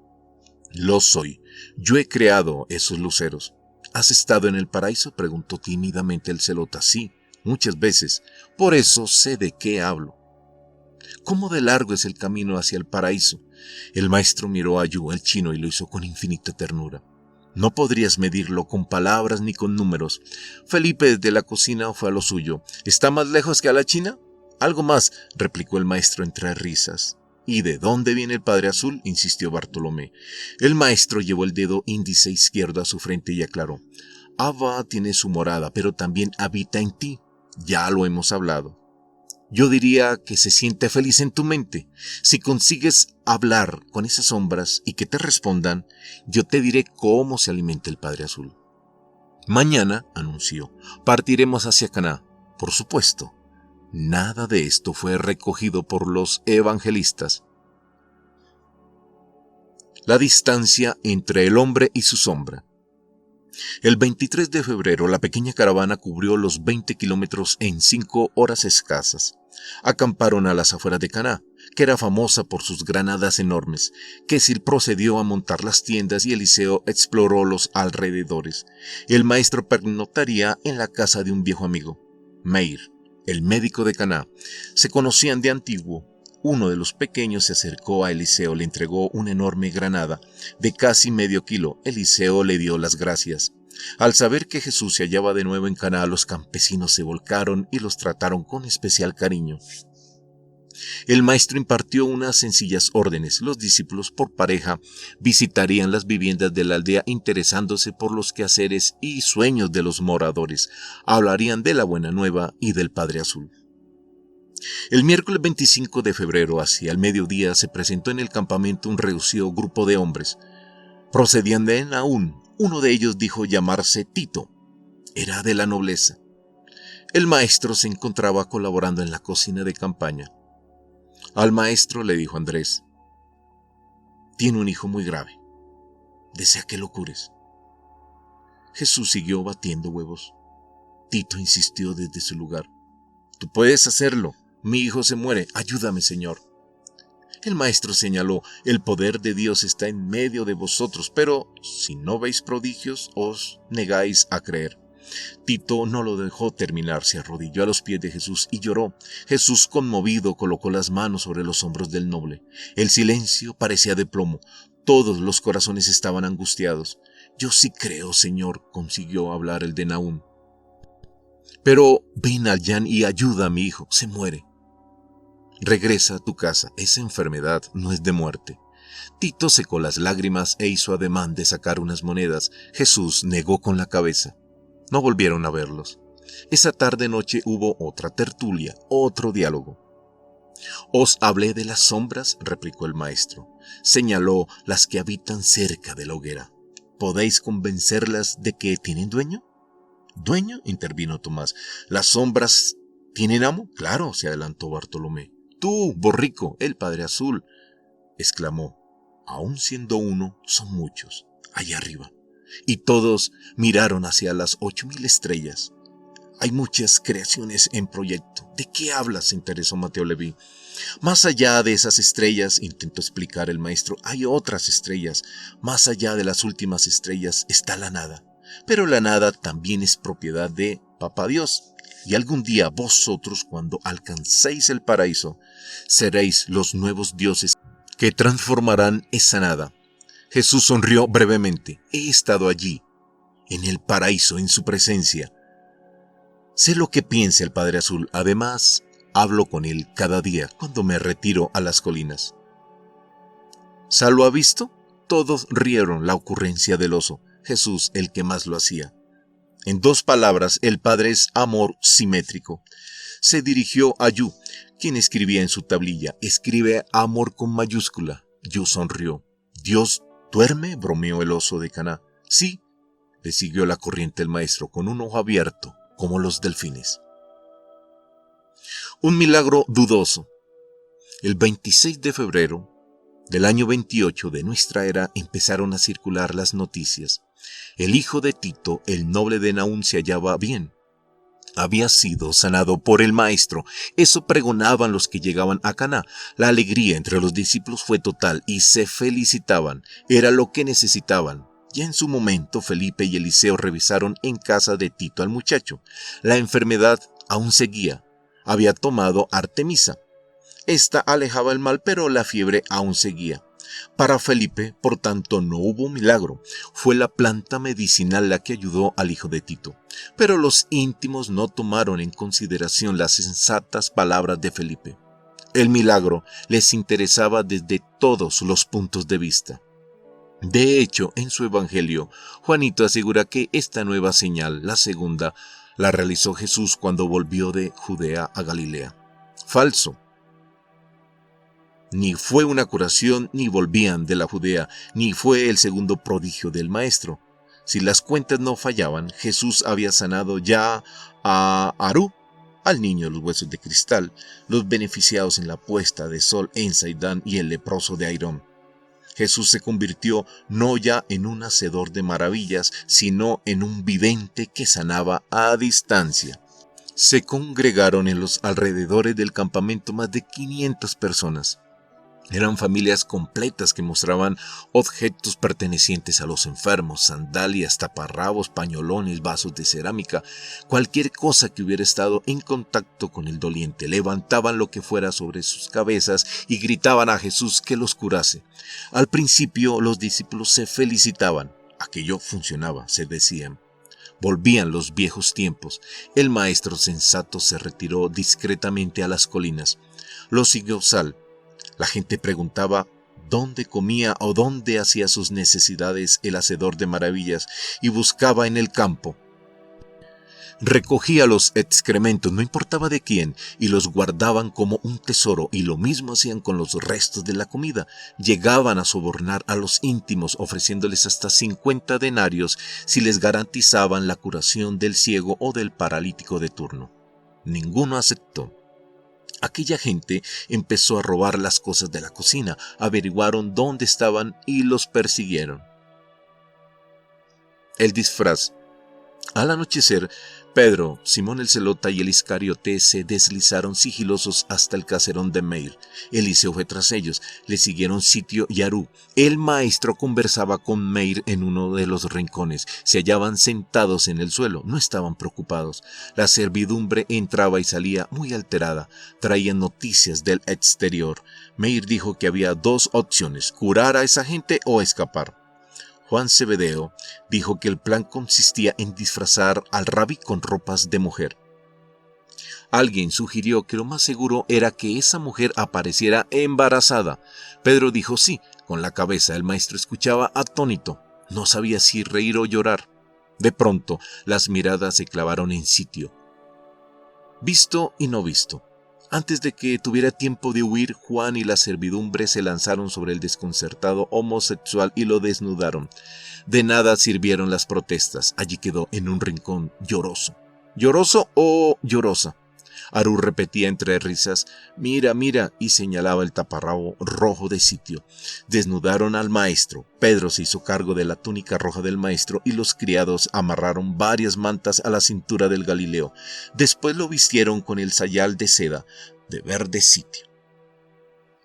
Lo soy. Yo he creado esos luceros. ¿Has estado en el paraíso?, preguntó tímidamente el celota. Sí, muchas veces. Por eso sé de qué hablo. ¿Cómo de largo es el camino hacia el paraíso? El maestro miró a Yu, el chino, y lo hizo con infinita ternura. No podrías medirlo con palabras ni con números. Felipe desde la cocina fue a lo suyo. ¿Está más lejos que a la China? Algo más, replicó el maestro entre risas. ¿Y de dónde viene el Padre Azul?, insistió Bartolomé. El maestro llevó el dedo índice izquierdo a su frente y aclaró. Abba tiene su morada, pero también habita en ti. Ya lo hemos hablado. Yo diría que se siente feliz en tu mente. Si consigues hablar con esas sombras y que te respondan, yo te diré cómo se alimenta el Padre Azul. Mañana, anunció, partiremos hacia Caná. Por supuesto, nada de esto fue recogido por los evangelistas. La distancia entre el hombre y su sombra. El 23 de febrero, la pequeña caravana cubrió los 20 kilómetros en 5 horas escasas. Acamparon a las afueras de Caná, que era famosa por sus granadas enormes. Quesil procedió a montar las tiendas y Eliseo exploró los alrededores. El maestro pernoctaría en la casa de un viejo amigo, Meir, el médico de Caná. Se conocían de antiguo. Uno de los pequeños se acercó a Eliseo, le entregó una enorme granada de casi medio kilo. Eliseo le dio las gracias. Al saber que Jesús se hallaba de nuevo en Caná, los campesinos se volcaron y los trataron con especial cariño. El maestro impartió unas sencillas órdenes. Los discípulos por pareja visitarían las viviendas de la aldea interesándose por los quehaceres y sueños de los moradores. Hablarían de la buena nueva y del Padre Azul. El miércoles 25 de febrero, hacia el mediodía, se presentó en el campamento un reducido grupo de hombres. Procedían de Naún. Uno de ellos dijo llamarse Tito. Era de la nobleza. El maestro se encontraba colaborando en la cocina de campaña. Al maestro le dijo Andrés: tiene un hijo muy grave. Desea que lo cures. Jesús siguió batiendo huevos. Tito insistió desde su lugar: tú puedes hacerlo. Mi hijo se muere. Ayúdame, Señor. El maestro señaló: el poder de Dios está en medio de vosotros, pero si no veis prodigios, os negáis a creer. Tito no lo dejó terminar, se arrodilló a los pies de Jesús y lloró. Jesús, conmovido, colocó las manos sobre los hombros del noble. El silencio parecía de plomo. Todos los corazones estaban angustiados. Yo sí creo, Señor, consiguió hablar el de Naún. Pero ven allá y ayuda a mi hijo, se muere. Regresa a tu casa, esa enfermedad no es de muerte. Tito secó las lágrimas e hizo ademán de sacar unas monedas. Jesús negó con la cabeza. No volvieron a verlos. Esa tarde-noche hubo otra tertulia, otro diálogo. «Os hablé de las sombras», replicó el maestro. Señaló las que habitan cerca de la hoguera. «¿Podéis convencerlas de que tienen dueño?» «¿Dueño?», intervino Tomás. «¿Las sombras tienen amo?» «Claro», se adelantó Bartolomé. «Tú, borrico, el Padre Azul», exclamó. «Aún siendo uno, son muchos, allá arriba». Y todos miraron hacia las 8000 estrellas. «Hay muchas creaciones en proyecto». «¿De qué hablas?», se interesó Mateo Leví. «Más allá de esas estrellas», intentó explicar el maestro, «hay otras estrellas. Más allá de las últimas estrellas está la nada. Pero la nada también es propiedad de Papá Dios. Y algún día vosotros, cuando alcancéis el paraíso, seréis los nuevos dioses que transformarán esa nada». Jesús sonrió brevemente. «He estado allí, en el paraíso, en su presencia. Sé lo que piensa el Padre Azul. Además, hablo con él cada día cuando me retiro a las colinas». ¿Sa lo ha visto? Todos rieron la ocurrencia del oso. Jesús el que más lo hacía. En 2 palabras, el Padre es amor simétrico. Se dirigió a Yu, quien escribía en su tablilla. «Escribe amor con mayúscula». Yu sonrió. «¿Dios duerme?», bromeó el oso de Caná. «Sí», le siguió la corriente el maestro, «con un ojo abierto, como los delfines». Un milagro dudoso. El 26 de febrero del año 28 de nuestra era empezaron a circular las noticias. El hijo de Tito, el noble de Naúm, se hallaba bien. Había sido sanado por el maestro. Eso pregonaban los que llegaban a Caná. La alegría entre los discípulos fue total y se felicitaban. Era lo que necesitaban. Ya en su momento Felipe y Eliseo revisaron en casa de Tito al muchacho. La enfermedad aún seguía. Había tomado Artemisa. Esta alejaba el mal, pero la fiebre aún seguía. Para Felipe, por tanto, no hubo milagro. Fue la planta medicinal la que ayudó al hijo de Tito. Pero los íntimos no tomaron en consideración las sensatas palabras de Felipe. El milagro les interesaba desde todos los puntos de vista. De hecho, en su evangelio, Juanito asegura que esta nueva señal, la segunda, la realizó Jesús cuando volvió de Judea a Galilea. Falso. Ni fue una curación, ni volvían de la Judea, ni fue el segundo prodigio del maestro. Si las cuentas no fallaban, Jesús había sanado ya a Arú, al niño de los huesos de cristal, los beneficiados en la puesta de sol en Saidán y el leproso de Airón. Jesús se convirtió no ya en un hacedor de maravillas, sino en un vidente que sanaba a distancia. Se congregaron en los alrededores del campamento más de 500 personas. Eran familias completas que mostraban objetos pertenecientes a los enfermos, sandalias, taparrabos, pañolones, vasos de cerámica, cualquier cosa que hubiera estado en contacto con el doliente. Levantaban lo que fuera sobre sus cabezas y gritaban a Jesús que los curase. Al principio los discípulos se felicitaban. Aquello funcionaba, se decían. Volvían los viejos tiempos. El maestro sensato se retiró discretamente a las colinas. Lo siguió Sal. La gente preguntaba dónde comía o dónde hacía sus necesidades el hacedor de maravillas y buscaba en el campo. Recogía los excrementos, no importaba de quién, y los guardaban como un tesoro, y lo mismo hacían con los restos de la comida. Llegaban a sobornar a los íntimos, ofreciéndoles hasta 50 denarios si les garantizaban la curación del ciego o del paralítico de turno. Ninguno aceptó. Aquella gente empezó a robar las cosas de la cocina, averiguaron dónde estaban y los persiguieron. El disfraz. Al anochecer, Pedro, Simón el Zelota y el Iscariote se deslizaron sigilosos hasta el caserón de Meir. Eliseo fue tras ellos, le siguieron Sitio y Arú. El maestro conversaba con Meir en uno de los rincones. Se hallaban sentados en el suelo, no estaban preocupados. La servidumbre entraba y salía muy alterada. Traían noticias del exterior. Meir dijo que había 2 opciones, curar a esa gente o escapar. Juan Zebedeo dijo que el plan consistía en disfrazar al rabí con ropas de mujer. Alguien sugirió que lo más seguro era que esa mujer apareciera embarazada. Pedro dijo sí, con la cabeza. El maestro escuchaba atónito. No sabía si reír o llorar. De pronto, las miradas se clavaron en Sitio. Visto y no visto. Antes de que tuviera tiempo de huir, Juan y la servidumbre se lanzaron sobre el desconcertado homosexual y lo desnudaron. De nada sirvieron las protestas. Allí quedó en un rincón lloroso. ¿Lloroso o llorosa? Aru repetía entre risas, mira, mira, y señalaba el taparrabo rojo de Sitio. Desnudaron al maestro. Pedro se hizo cargo de la túnica roja del maestro y los criados amarraron varias mantas a la cintura del Galileo. Después lo vistieron con el sayal de seda de verde Sitio.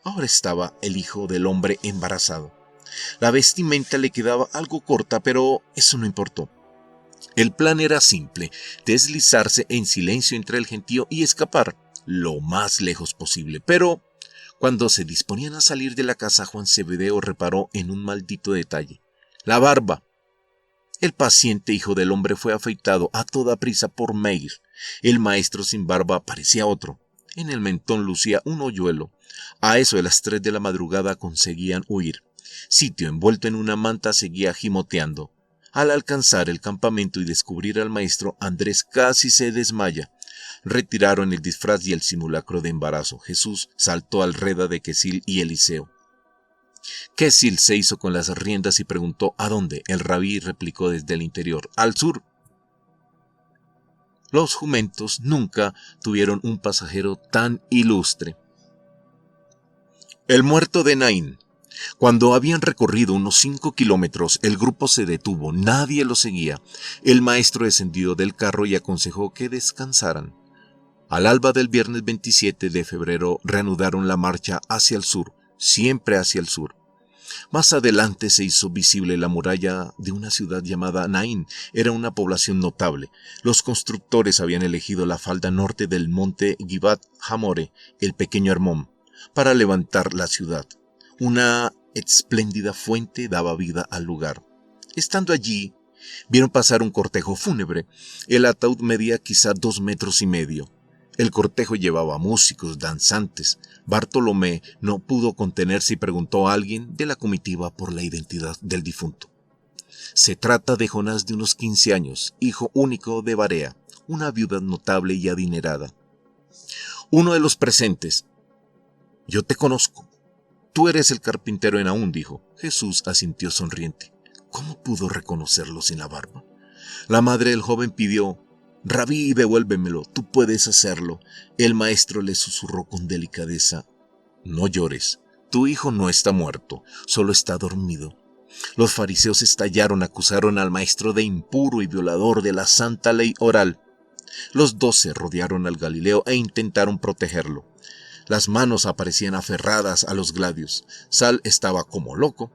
Ahora estaba el hijo del hombre embarazado. La vestimenta le quedaba algo corta, pero eso no importó. El plan era simple, deslizarse en silencio entre el gentío y escapar lo más lejos posible. Pero cuando se disponían a salir de la casa, Juan Zebedeo reparó en un maldito detalle: la barba. El paciente hijo del hombre fue afeitado a toda prisa por Meir. El maestro sin barba parecía otro. En el mentón lucía un hoyuelo. A eso de las 3 de la madrugada conseguían huir. Sitio, envuelto en una manta, seguía gimoteando. Al alcanzar el campamento y descubrir al maestro, Andrés casi se desmaya. Retiraron el disfraz y el simulacro de embarazo. Jesús saltó al reda de Quesil y Eliseo. Quesil se hizo con las riendas y preguntó ¿a dónde? El rabí replicó desde el interior: al sur. Los jumentos nunca tuvieron un pasajero tan ilustre. El muerto de Naín. Cuando habían recorrido unos 5 kilómetros, el grupo se detuvo. Nadie lo seguía. El maestro descendió del carro y aconsejó que descansaran. Al alba del viernes 27 de febrero reanudaron la marcha hacia el sur, siempre hacia el sur. Más adelante se hizo visible la muralla de una ciudad llamada Naín. Era una población notable. Los constructores habían elegido la falda norte del monte Givat Hamore, el pequeño Hermón, para levantar la ciudad. Una espléndida fuente daba vida al lugar. Estando allí, vieron pasar un cortejo fúnebre. El ataúd medía quizá 2,5 metros. El cortejo llevaba músicos, danzantes. Bartolomé no pudo contenerse y preguntó a alguien de la comitiva por la identidad del difunto. Se trata de Jonás, de unos 15 años, hijo único de Barea, una viuda notable y adinerada. Uno de los presentes: yo te conozco. Tú eres el carpintero en Naúm, dijo. Jesús asintió sonriente. ¿Cómo pudo reconocerlo sin la barba? La madre del joven pidió: Rabí, devuélvemelo, tú puedes hacerlo. El maestro le susurró con delicadeza: no llores, tu hijo no está muerto, solo está dormido. Los fariseos estallaron, acusaron al maestro de impuro y violador de la santa ley oral. Los 12 rodearon al Galileo e intentaron protegerlo. Las manos aparecían aferradas a los gladios. Sal estaba como loco.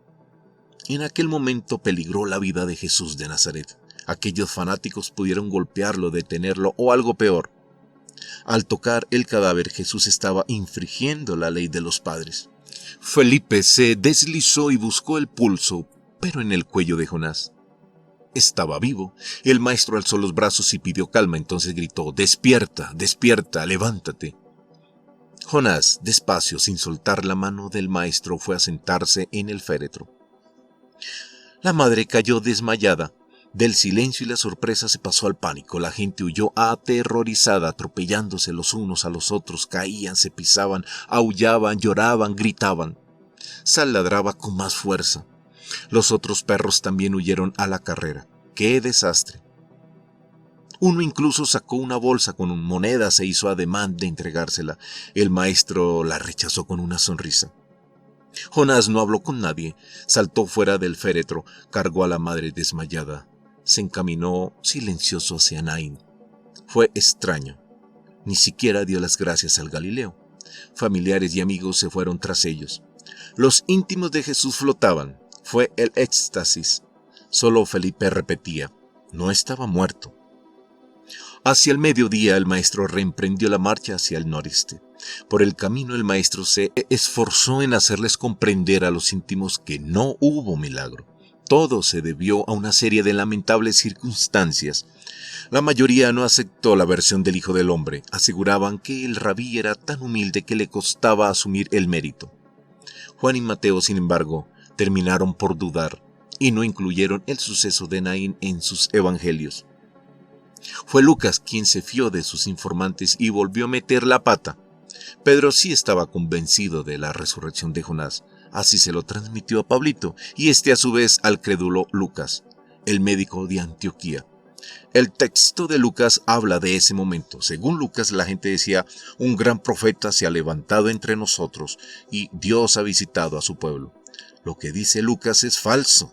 En aquel momento peligró la vida de Jesús de Nazaret. Aquellos fanáticos pudieron golpearlo, detenerlo o algo peor. Al tocar el cadáver, Jesús estaba infringiendo la ley de los padres. Felipe se deslizó y buscó el pulso, pero en el cuello de Jonás estaba vivo. El maestro alzó los brazos y pidió calma, entonces gritó: despierta, despierta, levántate. Jonás, despacio, sin soltar la mano del maestro, fue a sentarse en el féretro. La madre cayó desmayada. Del silencio y la sorpresa se pasó al pánico. La gente huyó aterrorizada, atropellándose los unos a los otros. Caían, se pisaban, aullaban, lloraban, gritaban. Sal ladraba con más fuerza. Los otros perros también huyeron a la carrera. ¡Qué desastre! Uno incluso sacó una bolsa con monedas e hizo ademán de entregársela. El maestro la rechazó con una sonrisa. Jonás no habló con nadie. Saltó fuera del féretro, cargó a la madre desmayada. Se encaminó silencioso hacia Naín. Fue extraño. Ni siquiera dio las gracias al Galileo. Familiares y amigos se fueron tras ellos. Los íntimos de Jesús flotaban. Fue el éxtasis. Solo Felipe repetía: no estaba muerto. Hacia el mediodía el maestro reemprendió la marcha hacia el noreste. Por el camino el maestro se esforzó en hacerles comprender a los íntimos que no hubo milagro. Todo se debió a una serie de lamentables circunstancias. La mayoría no aceptó la versión del Hijo del Hombre. Aseguraban que el rabí era tan humilde que le costaba asumir el mérito. Juan y Mateo, sin embargo, terminaron por dudar y no incluyeron el suceso de Naín en sus evangelios. Fue Lucas quien se fió de sus informantes y volvió a meter la pata. Pedro sí estaba convencido de la resurrección de Jonás, así se lo transmitió a Pablito y a su vez al crédulo Lucas, el médico de Antioquía. El texto de Lucas habla de ese momento. Según Lucas, la gente decía: un gran profeta se ha levantado entre nosotros y Dios ha visitado a su pueblo. Lo que dice Lucas es falso.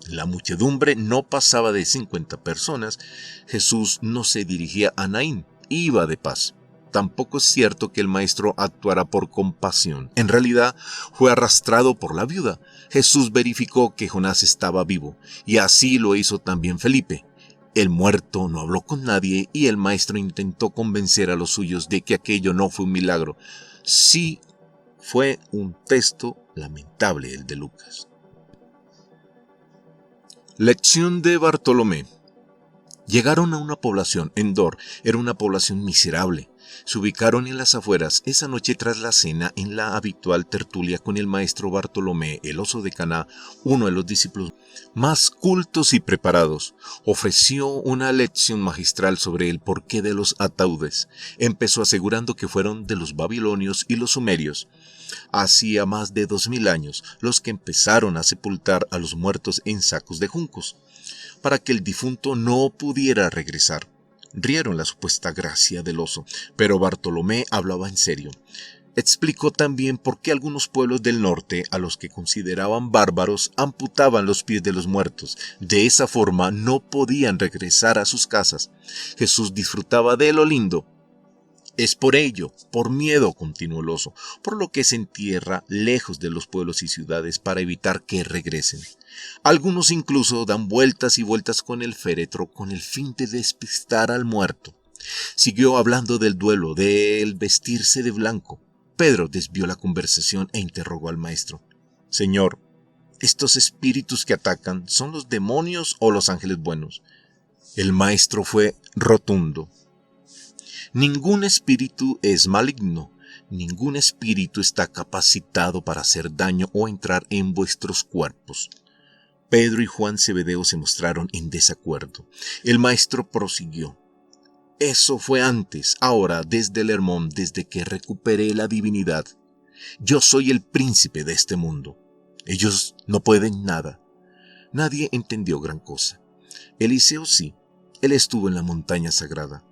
La muchedumbre no pasaba de 50 personas. Jesús no se dirigía a Naín, iba de paz. Tampoco es cierto que el maestro actuara por compasión. En realidad, fue arrastrado por la viuda. Jesús verificó que Jonás estaba vivo, y así lo hizo también Felipe. El muerto no habló con nadie y el maestro intentó convencer a los suyos de que aquello no fue un milagro. Sí, fue un texto lamentable el de Lucas. Lección de Bartolomé. Llegaron a una población. Endor era una población miserable. Se ubicaron en las afueras esa noche tras la cena en la habitual tertulia con el maestro Bartolomé, el oso de Caná, uno de los discípulos más cultos y preparados. Ofreció una lección magistral sobre el porqué de los ataúdes. Empezó asegurando que fueron de los babilonios y los sumerios. Hacía más de 2000 años los que empezaron a sepultar a los muertos en sacos de juncos, para que el difunto no pudiera regresar. Rieron la supuesta gracia del oso, pero Bartolomé hablaba en serio. Explicó también por qué algunos pueblos del norte, a los que consideraban bárbaros, amputaban los pies de los muertos. De esa forma no podían regresar a sus casas. Jesús disfrutaba de lo lindo. Es por ello, por miedo, continuó el oso, por lo que se entierra lejos de los pueblos y ciudades para evitar que regresen. Algunos incluso dan vueltas y vueltas con el féretro con el fin de despistar al muerto. Siguió hablando del duelo, del vestirse de blanco. Pedro desvió la conversación e interrogó al maestro. Señor, ¿estos espíritus que atacan son los demonios o los ángeles buenos? El maestro fue rotundo. Ningún espíritu es maligno, ningún espíritu está capacitado para hacer daño o entrar en vuestros cuerpos. Pedro y Juan Zebedeo se mostraron en desacuerdo. El maestro prosiguió. Eso fue antes, ahora desde el Hermón, desde que recuperé la divinidad. Yo soy el príncipe de este mundo. Ellos no pueden nada. Nadie entendió gran cosa. Eliseo sí, él estuvo en la montaña sagrada.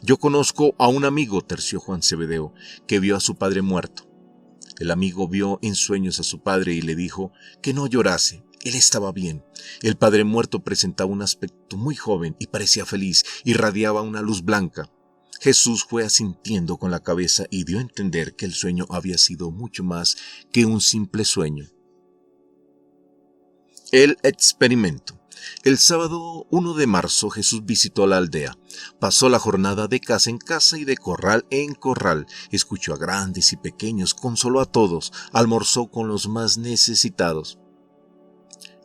Yo conozco a un amigo, terció Juan Zebedeo, que vio a su padre muerto. El amigo vio en sueños a su padre y le dijo que no llorase. Él estaba bien. El padre muerto presentaba un aspecto muy joven y parecía feliz, irradiaba una luz blanca. Jesús fue asintiendo con la cabeza y dio a entender que el sueño había sido mucho más que un simple sueño. El experimento. El sábado 1 de marzo Jesús visitó la aldea. Pasó la jornada de casa en casa y de corral en corral. Escuchó a grandes y pequeños, consoló a todos, almorzó con los más necesitados.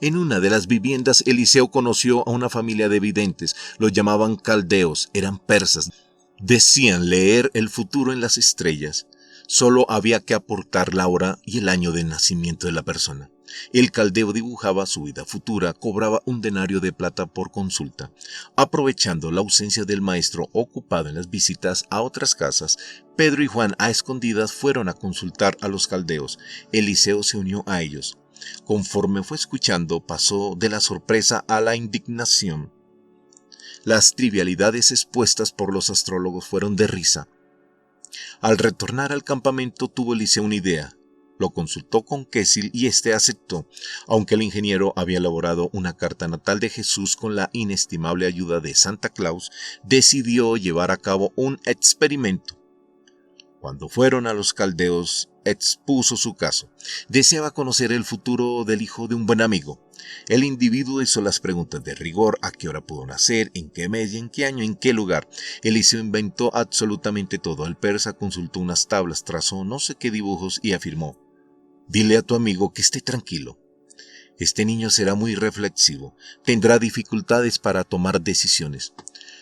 En una de las viviendas Eliseo conoció a una familia de videntes. Los llamaban caldeos, eran persas. Decían leer el futuro en las estrellas. Solo había que aportar la hora y el año de nacimiento de la persona. El caldeo dibujaba su vida futura, cobraba un denario de plata por consulta. Aprovechando la ausencia del maestro ocupado en las visitas a otras casas, Pedro y Juan a escondidas fueron a consultar a los caldeos. Eliseo se unió a ellos. Conforme fue escuchando, pasó de la sorpresa a la indignación. Las trivialidades expuestas por los astrólogos fueron de risa. Al retornar al campamento tuvo Eliseo una idea. Lo consultó con Késil y éste aceptó, aunque el ingeniero había elaborado una carta natal de Jesús con la inestimable ayuda de Santa Claus, decidió llevar a cabo un experimento. Cuando fueron a los caldeos, expuso su caso. Deseaba conocer el futuro del hijo de un buen amigo. El individuo hizo las preguntas de rigor: a qué hora pudo nacer, en qué mes, en qué año, en qué lugar. Eliseo inventó absolutamente todo. El persa consultó unas tablas, trazó no sé qué dibujos y afirmó: dile a tu amigo que esté tranquilo. Este niño será muy reflexivo, tendrá dificultades para tomar decisiones.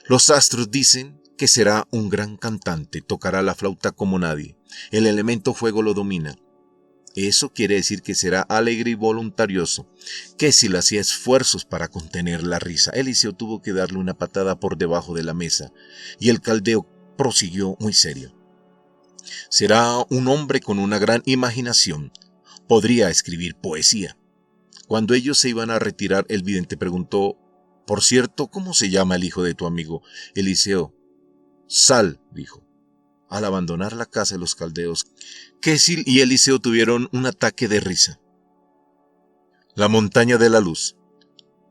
Los astros dicen que será un gran cantante, tocará la flauta como nadie. El elemento fuego lo domina. Eso quiere decir que será alegre y voluntarioso. Késil hacía esfuerzos para contener la risa. Eliseo tuvo que darle una patada por debajo de la mesa, y el caldeo prosiguió muy serio. Será un hombre con una gran imaginación. Podría escribir poesía. Cuando ellos se iban a retirar, el vidente preguntó: «Por cierto, ¿cómo se llama el hijo de tu amigo?» Eliseo: «Sal», dijo. Al abandonar la casa de los caldeos, Késil y Eliseo tuvieron un ataque de risa. La montaña de la luz.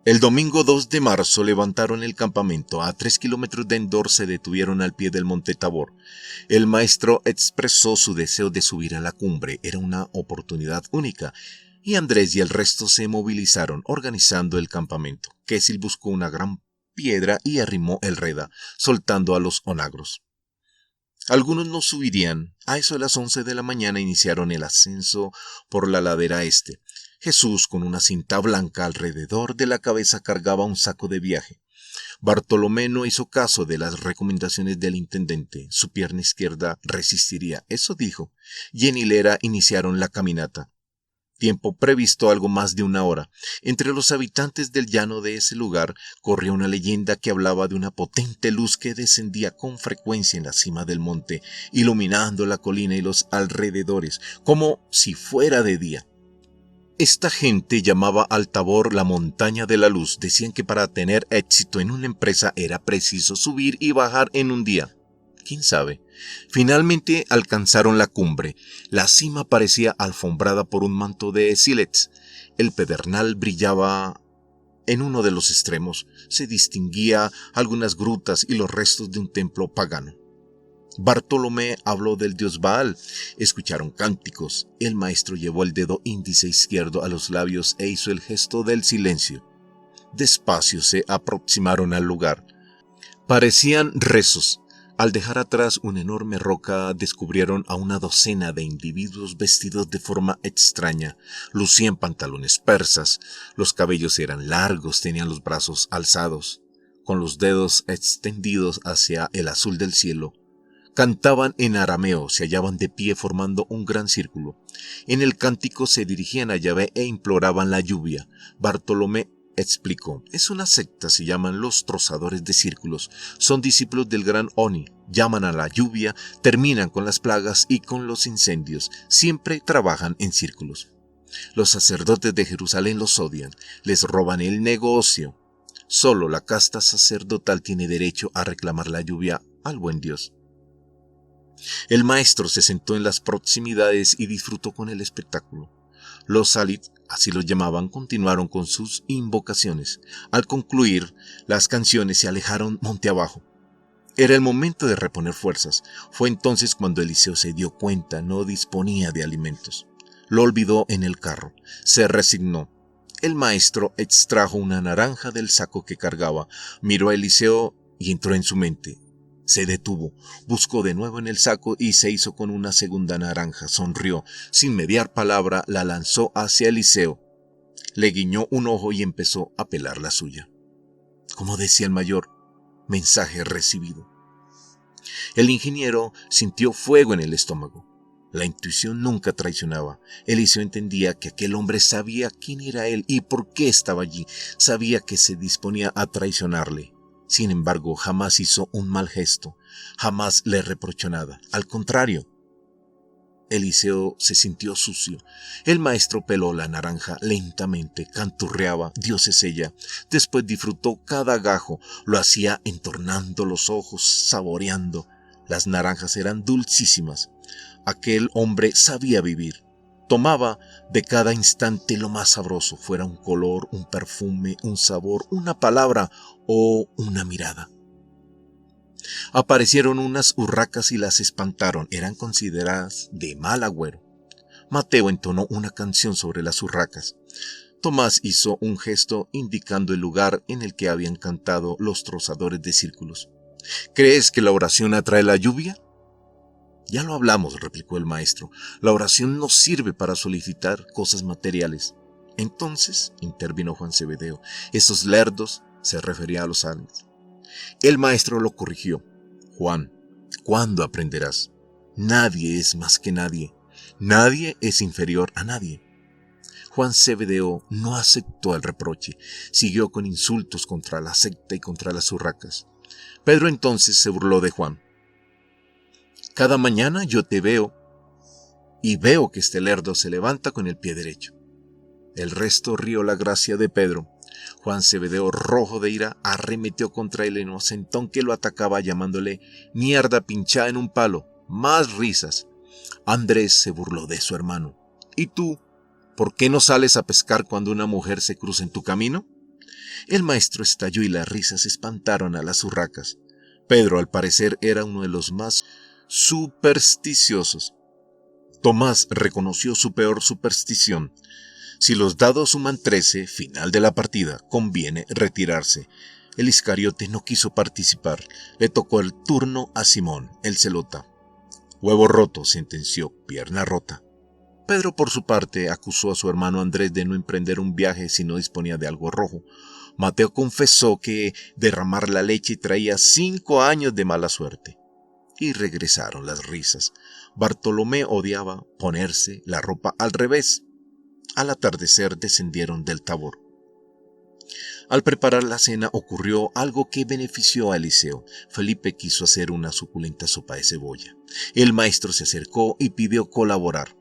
El domingo 2 de marzo levantaron el campamento. A 3 kilómetros de Endor se detuvieron al pie del monte Tabor. El maestro expresó su deseo de subir a la cumbre. Era una oportunidad única, y Andrés y el resto se movilizaron organizando el campamento. Késil buscó una gran piedra y arrimó el reda, soltando a los onagros. Algunos no subirían. A eso de las 11 de la mañana iniciaron el ascenso por la ladera este. Jesús, con una cinta blanca alrededor de la cabeza, cargaba un saco de viaje. Bartolomé no hizo caso de las recomendaciones del intendente. Su pierna izquierda resistiría, eso dijo, y en hilera iniciaron la caminata. Tiempo previsto algo más de una hora. Entre los habitantes del llano de ese lugar corría una leyenda que hablaba de una potente luz que descendía con frecuencia en la cima del monte, iluminando la colina y los alrededores, como si fuera de día. Esta gente llamaba al Tabor la montaña de la luz. Decían que para tener éxito en una empresa era preciso subir y bajar en un día. ¿Quién sabe? Finalmente alcanzaron la cumbre. La cima parecía alfombrada por un manto de sílex. El pedernal brillaba en uno de los extremos. Se distinguía algunas grutas y los restos de un templo pagano. Bartolomé habló del dios Baal. Escucharon cánticos. El maestro llevó el dedo índice izquierdo a los labios e hizo el gesto del silencio. Despacio se aproximaron al lugar. Parecían rezos. Al dejar atrás una enorme roca, descubrieron a una docena de individuos vestidos de forma extraña. Lucían pantalones persas, los cabellos eran largos, tenían los brazos alzados, con los dedos extendidos hacia el azul del cielo. Cantaban en arameo, se hallaban de pie formando un gran círculo. En el cántico se dirigían a Yahvé e imploraban la lluvia. Bartolomé explicó: es una secta, se llaman los trozadores de círculos. Son discípulos del gran Oni, llaman a la lluvia, terminan con las plagas y con los incendios. Siempre trabajan en círculos. Los sacerdotes de Jerusalén los odian, les roban el negocio. Solo la casta sacerdotal tiene derecho a reclamar la lluvia al buen Dios. El maestro se sentó en las proximidades y disfrutó con el espectáculo. Los Salit, así los llamaban, continuaron con sus invocaciones. Al concluir, las canciones se alejaron monte abajo. Era el momento de reponer fuerzas. Fue entonces cuando Eliseo se dio cuenta no disponía de alimentos. Lo olvidó en el carro. Se resignó. El maestro extrajo una naranja del saco que cargaba, miró a Eliseo y entró en su mente. Se detuvo, buscó de nuevo en el saco y se hizo con una segunda naranja. Sonrió. Sin mediar palabra, la lanzó hacia Eliseo. Le guiñó un ojo y empezó a pelar la suya. Como decía el mayor, mensaje recibido. El ingeniero sintió fuego en el estómago. La intuición nunca traicionaba. Eliseo entendía que aquel hombre sabía quién era él y por qué estaba allí. Sabía que se disponía a traicionarle. Sin embargo, jamás hizo un mal gesto, jamás le reprochó nada. Al contrario, Eliseo se sintió sucio. El maestro peló la naranja lentamente, canturreaba, Dios es ella. Después disfrutó cada gajo, lo hacía entornando los ojos, saboreando. Las naranjas eran dulcísimas. Aquel hombre sabía vivir. Tomaba de cada instante lo más sabroso, fuera un color, un perfume, un sabor, una palabra o una mirada. Aparecieron unas urracas y las espantaron. Eran consideradas de mal agüero. Mateo entonó una canción sobre las urracas. Tomás hizo un gesto indicando el lugar en el que habían cantado los trozadores de círculos. ¿Crees que la oración atrae la lluvia? Ya lo hablamos, replicó el maestro. La oración no sirve para solicitar cosas materiales. Entonces, intervino Juan Zebedeo, esos lerdos, se refería a los ángeles. El maestro lo corrigió. Juan, ¿cuándo aprenderás? Nadie es más que nadie. Nadie es inferior a nadie. Juan Zebedeo no aceptó el reproche, siguió con insultos contra la secta y contra las urracas. Pedro entonces se burló de Juan. Cada mañana yo te veo y veo que este lerdo se levanta con el pie derecho. El resto rió la gracia de Pedro. Juan Zebedeo, rojo de ira, arremetió contra el inocentón que lo atacaba llamándole mierda pinchada en un palo. Más risas. Andrés se burló de su hermano. ¿Y tú? ¿Por qué no sales a pescar cuando una mujer se cruza en tu camino? El maestro estalló y las risas espantaron a las urracas. Pedro, al parecer, era uno de los más supersticiosos. Tomás reconoció su peor superstición. Si los dados suman 13, final de la partida, conviene retirarse. El Iscariote no quiso participar. Le tocó el turno a Simón, el celota. Huevo roto, sentenció, pierna rota. Pedro, por su parte, acusó a su hermano Andrés de no emprender un viaje si no disponía de algo rojo. Mateo confesó que derramar la leche traía 5 años de mala suerte. Y regresaron las risas. Bartolomé odiaba ponerse la ropa al revés. Al atardecer descendieron del Tabor. Al preparar la cena ocurrió algo que benefició a Eliseo. Felipe quiso hacer una suculenta sopa de cebolla. El maestro se acercó y pidió colaborar.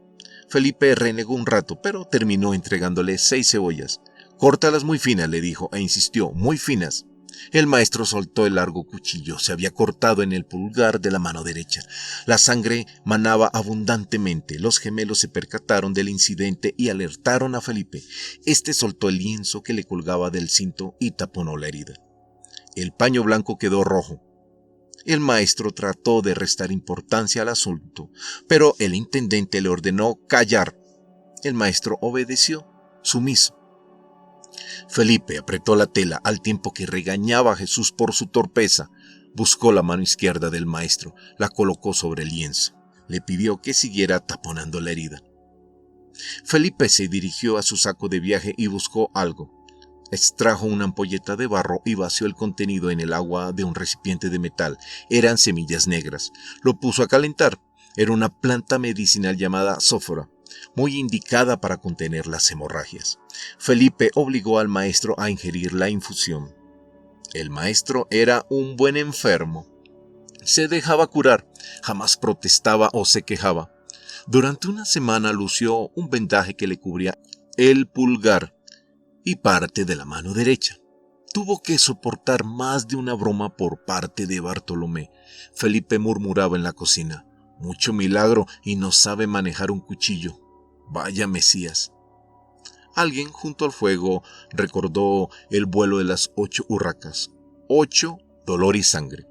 Felipe renegó un rato, pero terminó entregándole 6 cebollas. Córtalas muy finas, le dijo, e insistió, muy finas. El maestro soltó el largo cuchillo. Se había cortado en el pulgar de la mano derecha. La sangre manaba abundantemente. Los gemelos se percataron del incidente y alertaron a Felipe. Este soltó el lienzo que le colgaba del cinto y taponó la herida. El paño blanco quedó rojo. El maestro trató de restar importancia al asunto, pero el intendente le ordenó callar. El maestro obedeció, sumiso. Felipe apretó la tela al tiempo que regañaba a Jesús por su torpeza. Buscó la mano izquierda del maestro, la colocó sobre el lienzo. Le pidió que siguiera taponando la herida. Felipe se dirigió a su saco de viaje y buscó algo. Extrajo una ampolleta de barro y vació el contenido en el agua de un recipiente de metal. Eran semillas negras. Lo puso a calentar. Era una planta medicinal llamada sófora, muy indicada para contener las hemorragias. Felipe obligó al maestro a ingerir la infusión. El maestro era un buen enfermo. Se dejaba curar, jamás protestaba o se quejaba. Durante una semana lució un vendaje que le cubría el pulgar y parte de la mano derecha. Tuvo que soportar más de una broma por parte de Bartolomé. Felipe murmuraba en la cocina. Mucho milagro y no sabe manejar un cuchillo. Vaya Mesías. Alguien junto al fuego recordó el vuelo de las 8 urracas. 8, dolor y sangre.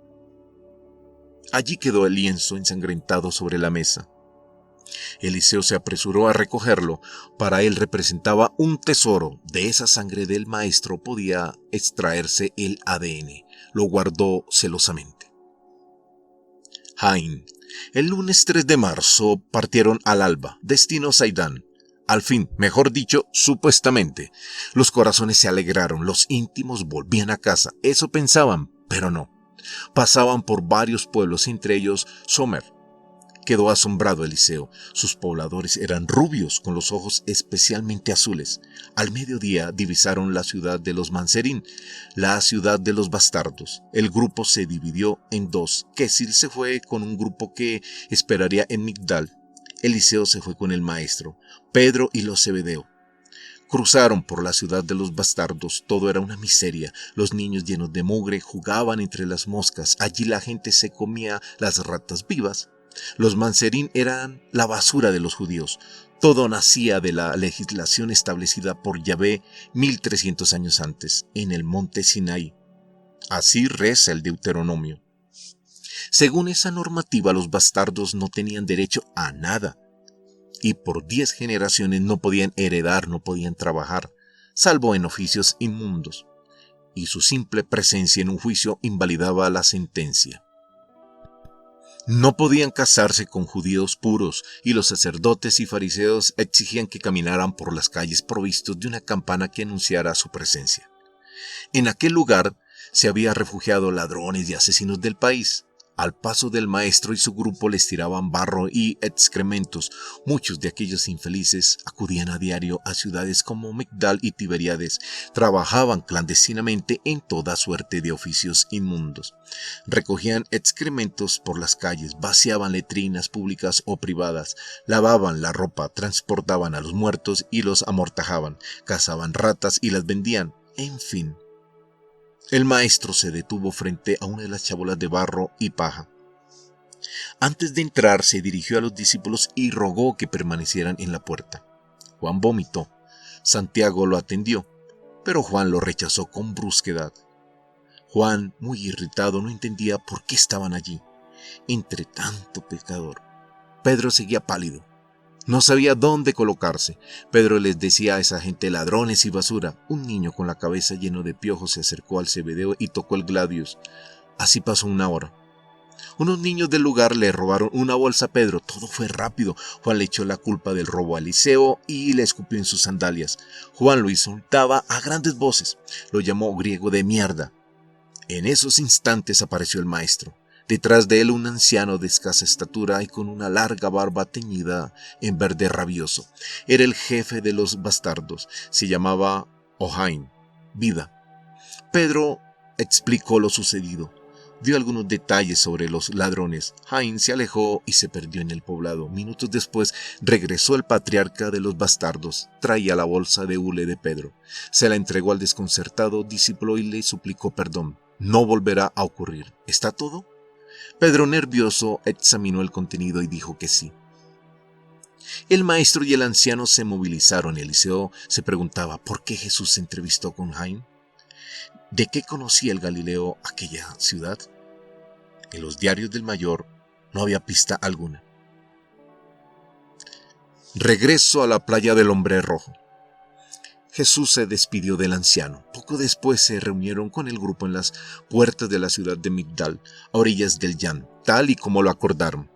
Allí quedó el lienzo ensangrentado sobre la mesa. Eliseo se apresuró a recogerlo. Para él representaba un tesoro. De esa sangre del maestro podía extraerse el ADN. Lo guardó celosamente. Jaén. El lunes 3 de marzo partieron al alba, destino Saidán. Al fin, mejor dicho, supuestamente. Los corazones se alegraron, los íntimos volvían a casa. Eso pensaban, pero no. Pasaban por varios pueblos, entre ellos Somer. Quedó asombrado Eliseo. Sus pobladores eran rubios, con los ojos especialmente azules. Al mediodía divisaron la ciudad de los Manserín, la ciudad de los bastardos. El grupo se dividió en dos. Quesil se fue con un grupo que esperaría en Migdal. Eliseo se fue con el maestro, Pedro y los Zebedeo. Cruzaron por la ciudad de los bastardos. Todo era una miseria. Los niños llenos de mugre jugaban entre las moscas. Allí la gente se comía las ratas vivas. Los Manserín eran la basura de los judíos. Todo nacía de la legislación establecida por Yahvé 1300 años antes, en el monte Sinaí. Así reza el Deuteronomio. Según esa normativa, los bastardos no tenían derecho a nada. Y por 10 generaciones no podían heredar, no podían trabajar, salvo en oficios inmundos. Y su simple presencia en un juicio invalidaba la sentencia. No podían casarse con judíos puros, y los sacerdotes y fariseos exigían que caminaran por las calles provistos de una campana que anunciara su presencia. En aquel lugar se habían refugiado ladrones y asesinos del país. Al paso del maestro y su grupo les tiraban barro y excrementos. Muchos de aquellos infelices acudían a diario a ciudades como Migdal y Tiberíades. Trabajaban clandestinamente en toda suerte de oficios inmundos. Recogían excrementos por las calles, vaciaban letrinas públicas o privadas, lavaban la ropa, transportaban a los muertos y los amortajaban, cazaban ratas y las vendían, en fin. El maestro se detuvo frente a una de las chabolas de barro y paja. Antes de entrar se dirigió a los discípulos y rogó que permanecieran en la puerta. Juan vomitó. Santiago lo atendió, pero Juan lo rechazó con brusquedad. Juan, muy irritado, no entendía por qué estaban allí, entre tanto pecador. Pedro seguía pálido. No sabía dónde colocarse. Pedro les decía a esa gente ladrones y basura. Un niño con la cabeza lleno de piojos se acercó al Zebedeo y tocó el gladius. Así pasó una hora. Unos niños del lugar le robaron una bolsa a Pedro. Todo fue rápido. Juan le echó la culpa del robo a Eliseo y le escupió en sus sandalias. Juan lo insultaba a grandes voces. Lo llamó griego de mierda. En esos instantes apareció el maestro. Detrás de él un anciano de escasa estatura y con una larga barba teñida en verde rabioso. Era el jefe de los bastardos. Se llamaba Ohain, vida. Pedro explicó lo sucedido. Dio algunos detalles sobre los ladrones. Ohain se alejó y se perdió en el poblado. Minutos después regresó el patriarca de los bastardos. Traía la bolsa de hule de Pedro. Se la entregó al desconcertado discípulo y le suplicó perdón. No volverá a ocurrir. ¿Está todo? Pedro, nervioso, examinó el contenido y dijo que sí. El maestro y el anciano se movilizaron. Eliseo se preguntaba por qué Jesús se entrevistó con Jaime. ¿De qué conocía el Galileo aquella ciudad? En los diarios del mayor no había pista alguna. Regreso a la playa del Hombre Rojo. Jesús se despidió del anciano. Poco después se reunieron con el grupo en las puertas de la ciudad de Migdal, a orillas del Yan, tal y como lo acordaron.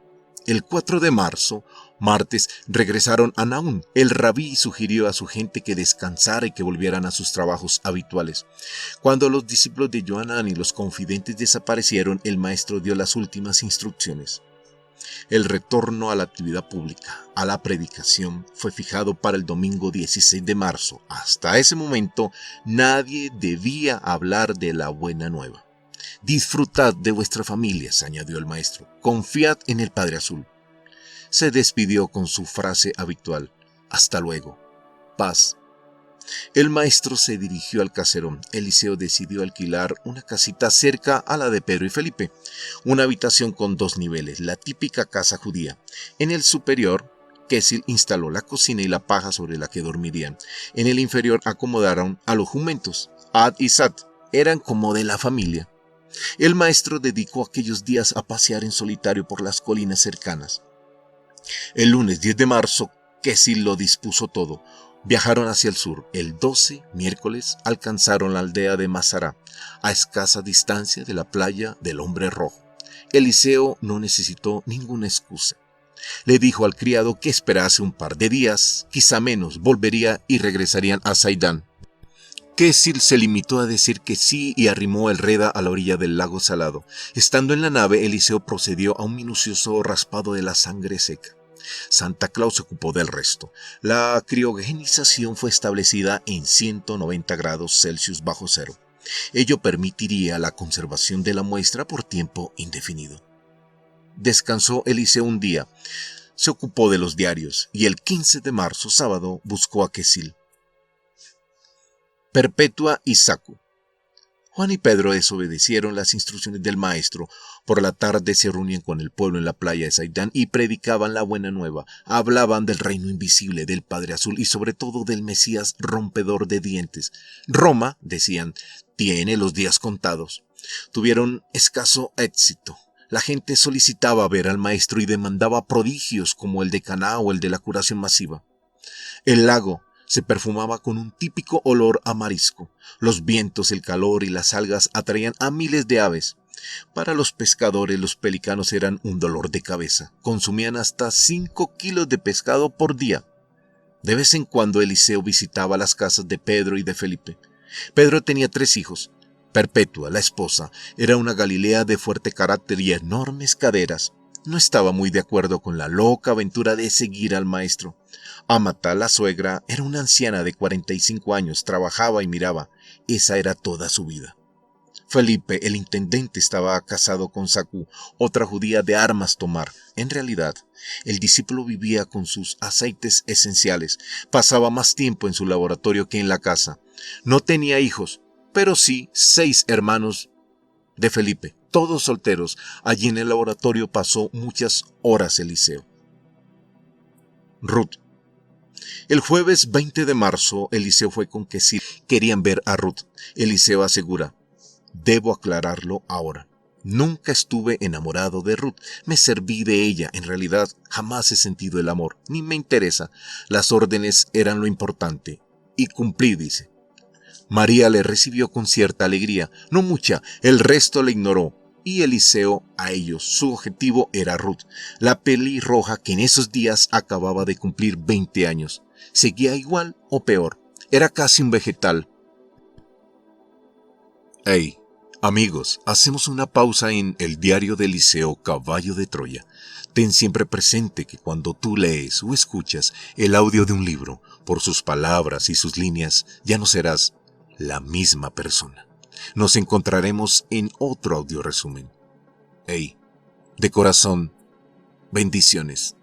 El 4 de marzo, martes, regresaron a Naúm. El rabí sugirió a su gente que descansara y que volvieran a sus trabajos habituales. Cuando los discípulos de Joanán y los confidentes desaparecieron, el maestro dio las últimas instrucciones. El retorno a la actividad pública, a la predicación, fue fijado para el domingo 16 de marzo. Hasta ese momento, nadie debía hablar de la buena nueva. Disfrutad de vuestras familias, añadió el maestro. Confiad en el Padre Azul. Se despidió con su frase habitual. Hasta luego. Paz. El maestro se dirigió al caserón. Eliseo decidió alquilar una casita cerca a la de Pedro y Felipe. Una habitación con 2 niveles, la típica casa judía. En el superior, Kesil instaló la cocina y la paja sobre la que dormirían. En el inferior acomodaron a los jumentos. Ad y Sat eran como de la familia. El maestro dedicó aquellos días a pasear en solitario por las colinas cercanas. El lunes 10 de marzo, Kesil lo dispuso todo. Viajaron hacia el sur. El 12, miércoles, alcanzaron la aldea de Mazará, a escasa distancia de la playa del Hombre Rojo. Eliseo no necesitó ninguna excusa. Le dijo al criado que esperase un par de días, quizá menos, volvería y regresarían a Saidán. Kesil se limitó a decir que sí y arrimó el reda a la orilla del lago salado. Estando en la nave, Eliseo procedió a un minucioso raspado de la sangre seca. Santa Claus se ocupó del resto. La criogenización fue establecida en 190 grados Celsius bajo cero. Ello permitiría la conservación de la muestra por tiempo indefinido. Descansó Eliseo un día, se ocupó de los diarios y el 15 de marzo, sábado, buscó a Kesil. Perpetua y Sacu. Juan y Pedro desobedecieron las instrucciones del maestro. Por la tarde se reunían con el pueblo en la playa de Saidán y predicaban la buena nueva. Hablaban del reino invisible, del Padre Azul y sobre todo del Mesías rompedor de dientes. Roma, decían, tiene los días contados. Tuvieron escaso éxito. La gente solicitaba ver al maestro y demandaba prodigios como el de Caná o el de la curación masiva. El lago se perfumaba con un típico olor a marisco. Los vientos, el calor y las algas atraían a miles de aves. Para los pescadores, los pelicanos eran un dolor de cabeza. Consumían hasta 5 kilos de pescado por día. De vez en cuando Eliseo visitaba las casas de Pedro y de Felipe. Pedro tenía 3 hijos. Perpetua, la esposa, era una Galilea de fuerte carácter y enormes caderas. No estaba muy de acuerdo con la loca aventura de seguir al maestro. Amata, la suegra, era una anciana de 45 años, trabajaba y miraba. Esa era toda su vida. Felipe, el intendente, estaba casado con Sakú, otra judía de armas tomar. En realidad, el discípulo vivía con sus aceites esenciales, pasaba más tiempo en su laboratorio que en la casa. No tenía hijos, pero sí 6 hermanos de Felipe, todos solteros. Allí en el laboratorio pasó muchas horas Eliseo. Ruth. El jueves 20 de marzo, Eliseo fue con Kesí. Querían ver a Ruth. Eliseo asegura: debo aclararlo ahora. Nunca estuve enamorado de Ruth, me serví de ella. En realidad, jamás he sentido el amor, ni me interesa. Las órdenes eran lo importante, y cumplí, dice. María le recibió con cierta alegría, no mucha, el resto le ignoró, y Eliseo a ellos. Su objetivo era Ruth, la pelirroja que en esos días acababa de cumplir 20 años. Seguía igual o peor, era casi un vegetal. Hey, amigos, hacemos una pausa en el diario de Eliseo, Caballo de Troya. Ten siempre presente que cuando tú lees o escuchas el audio de un libro, por sus palabras y sus líneas, ya no serás la misma persona. Nos encontraremos en otro audio resumen. Hey, de corazón, bendiciones.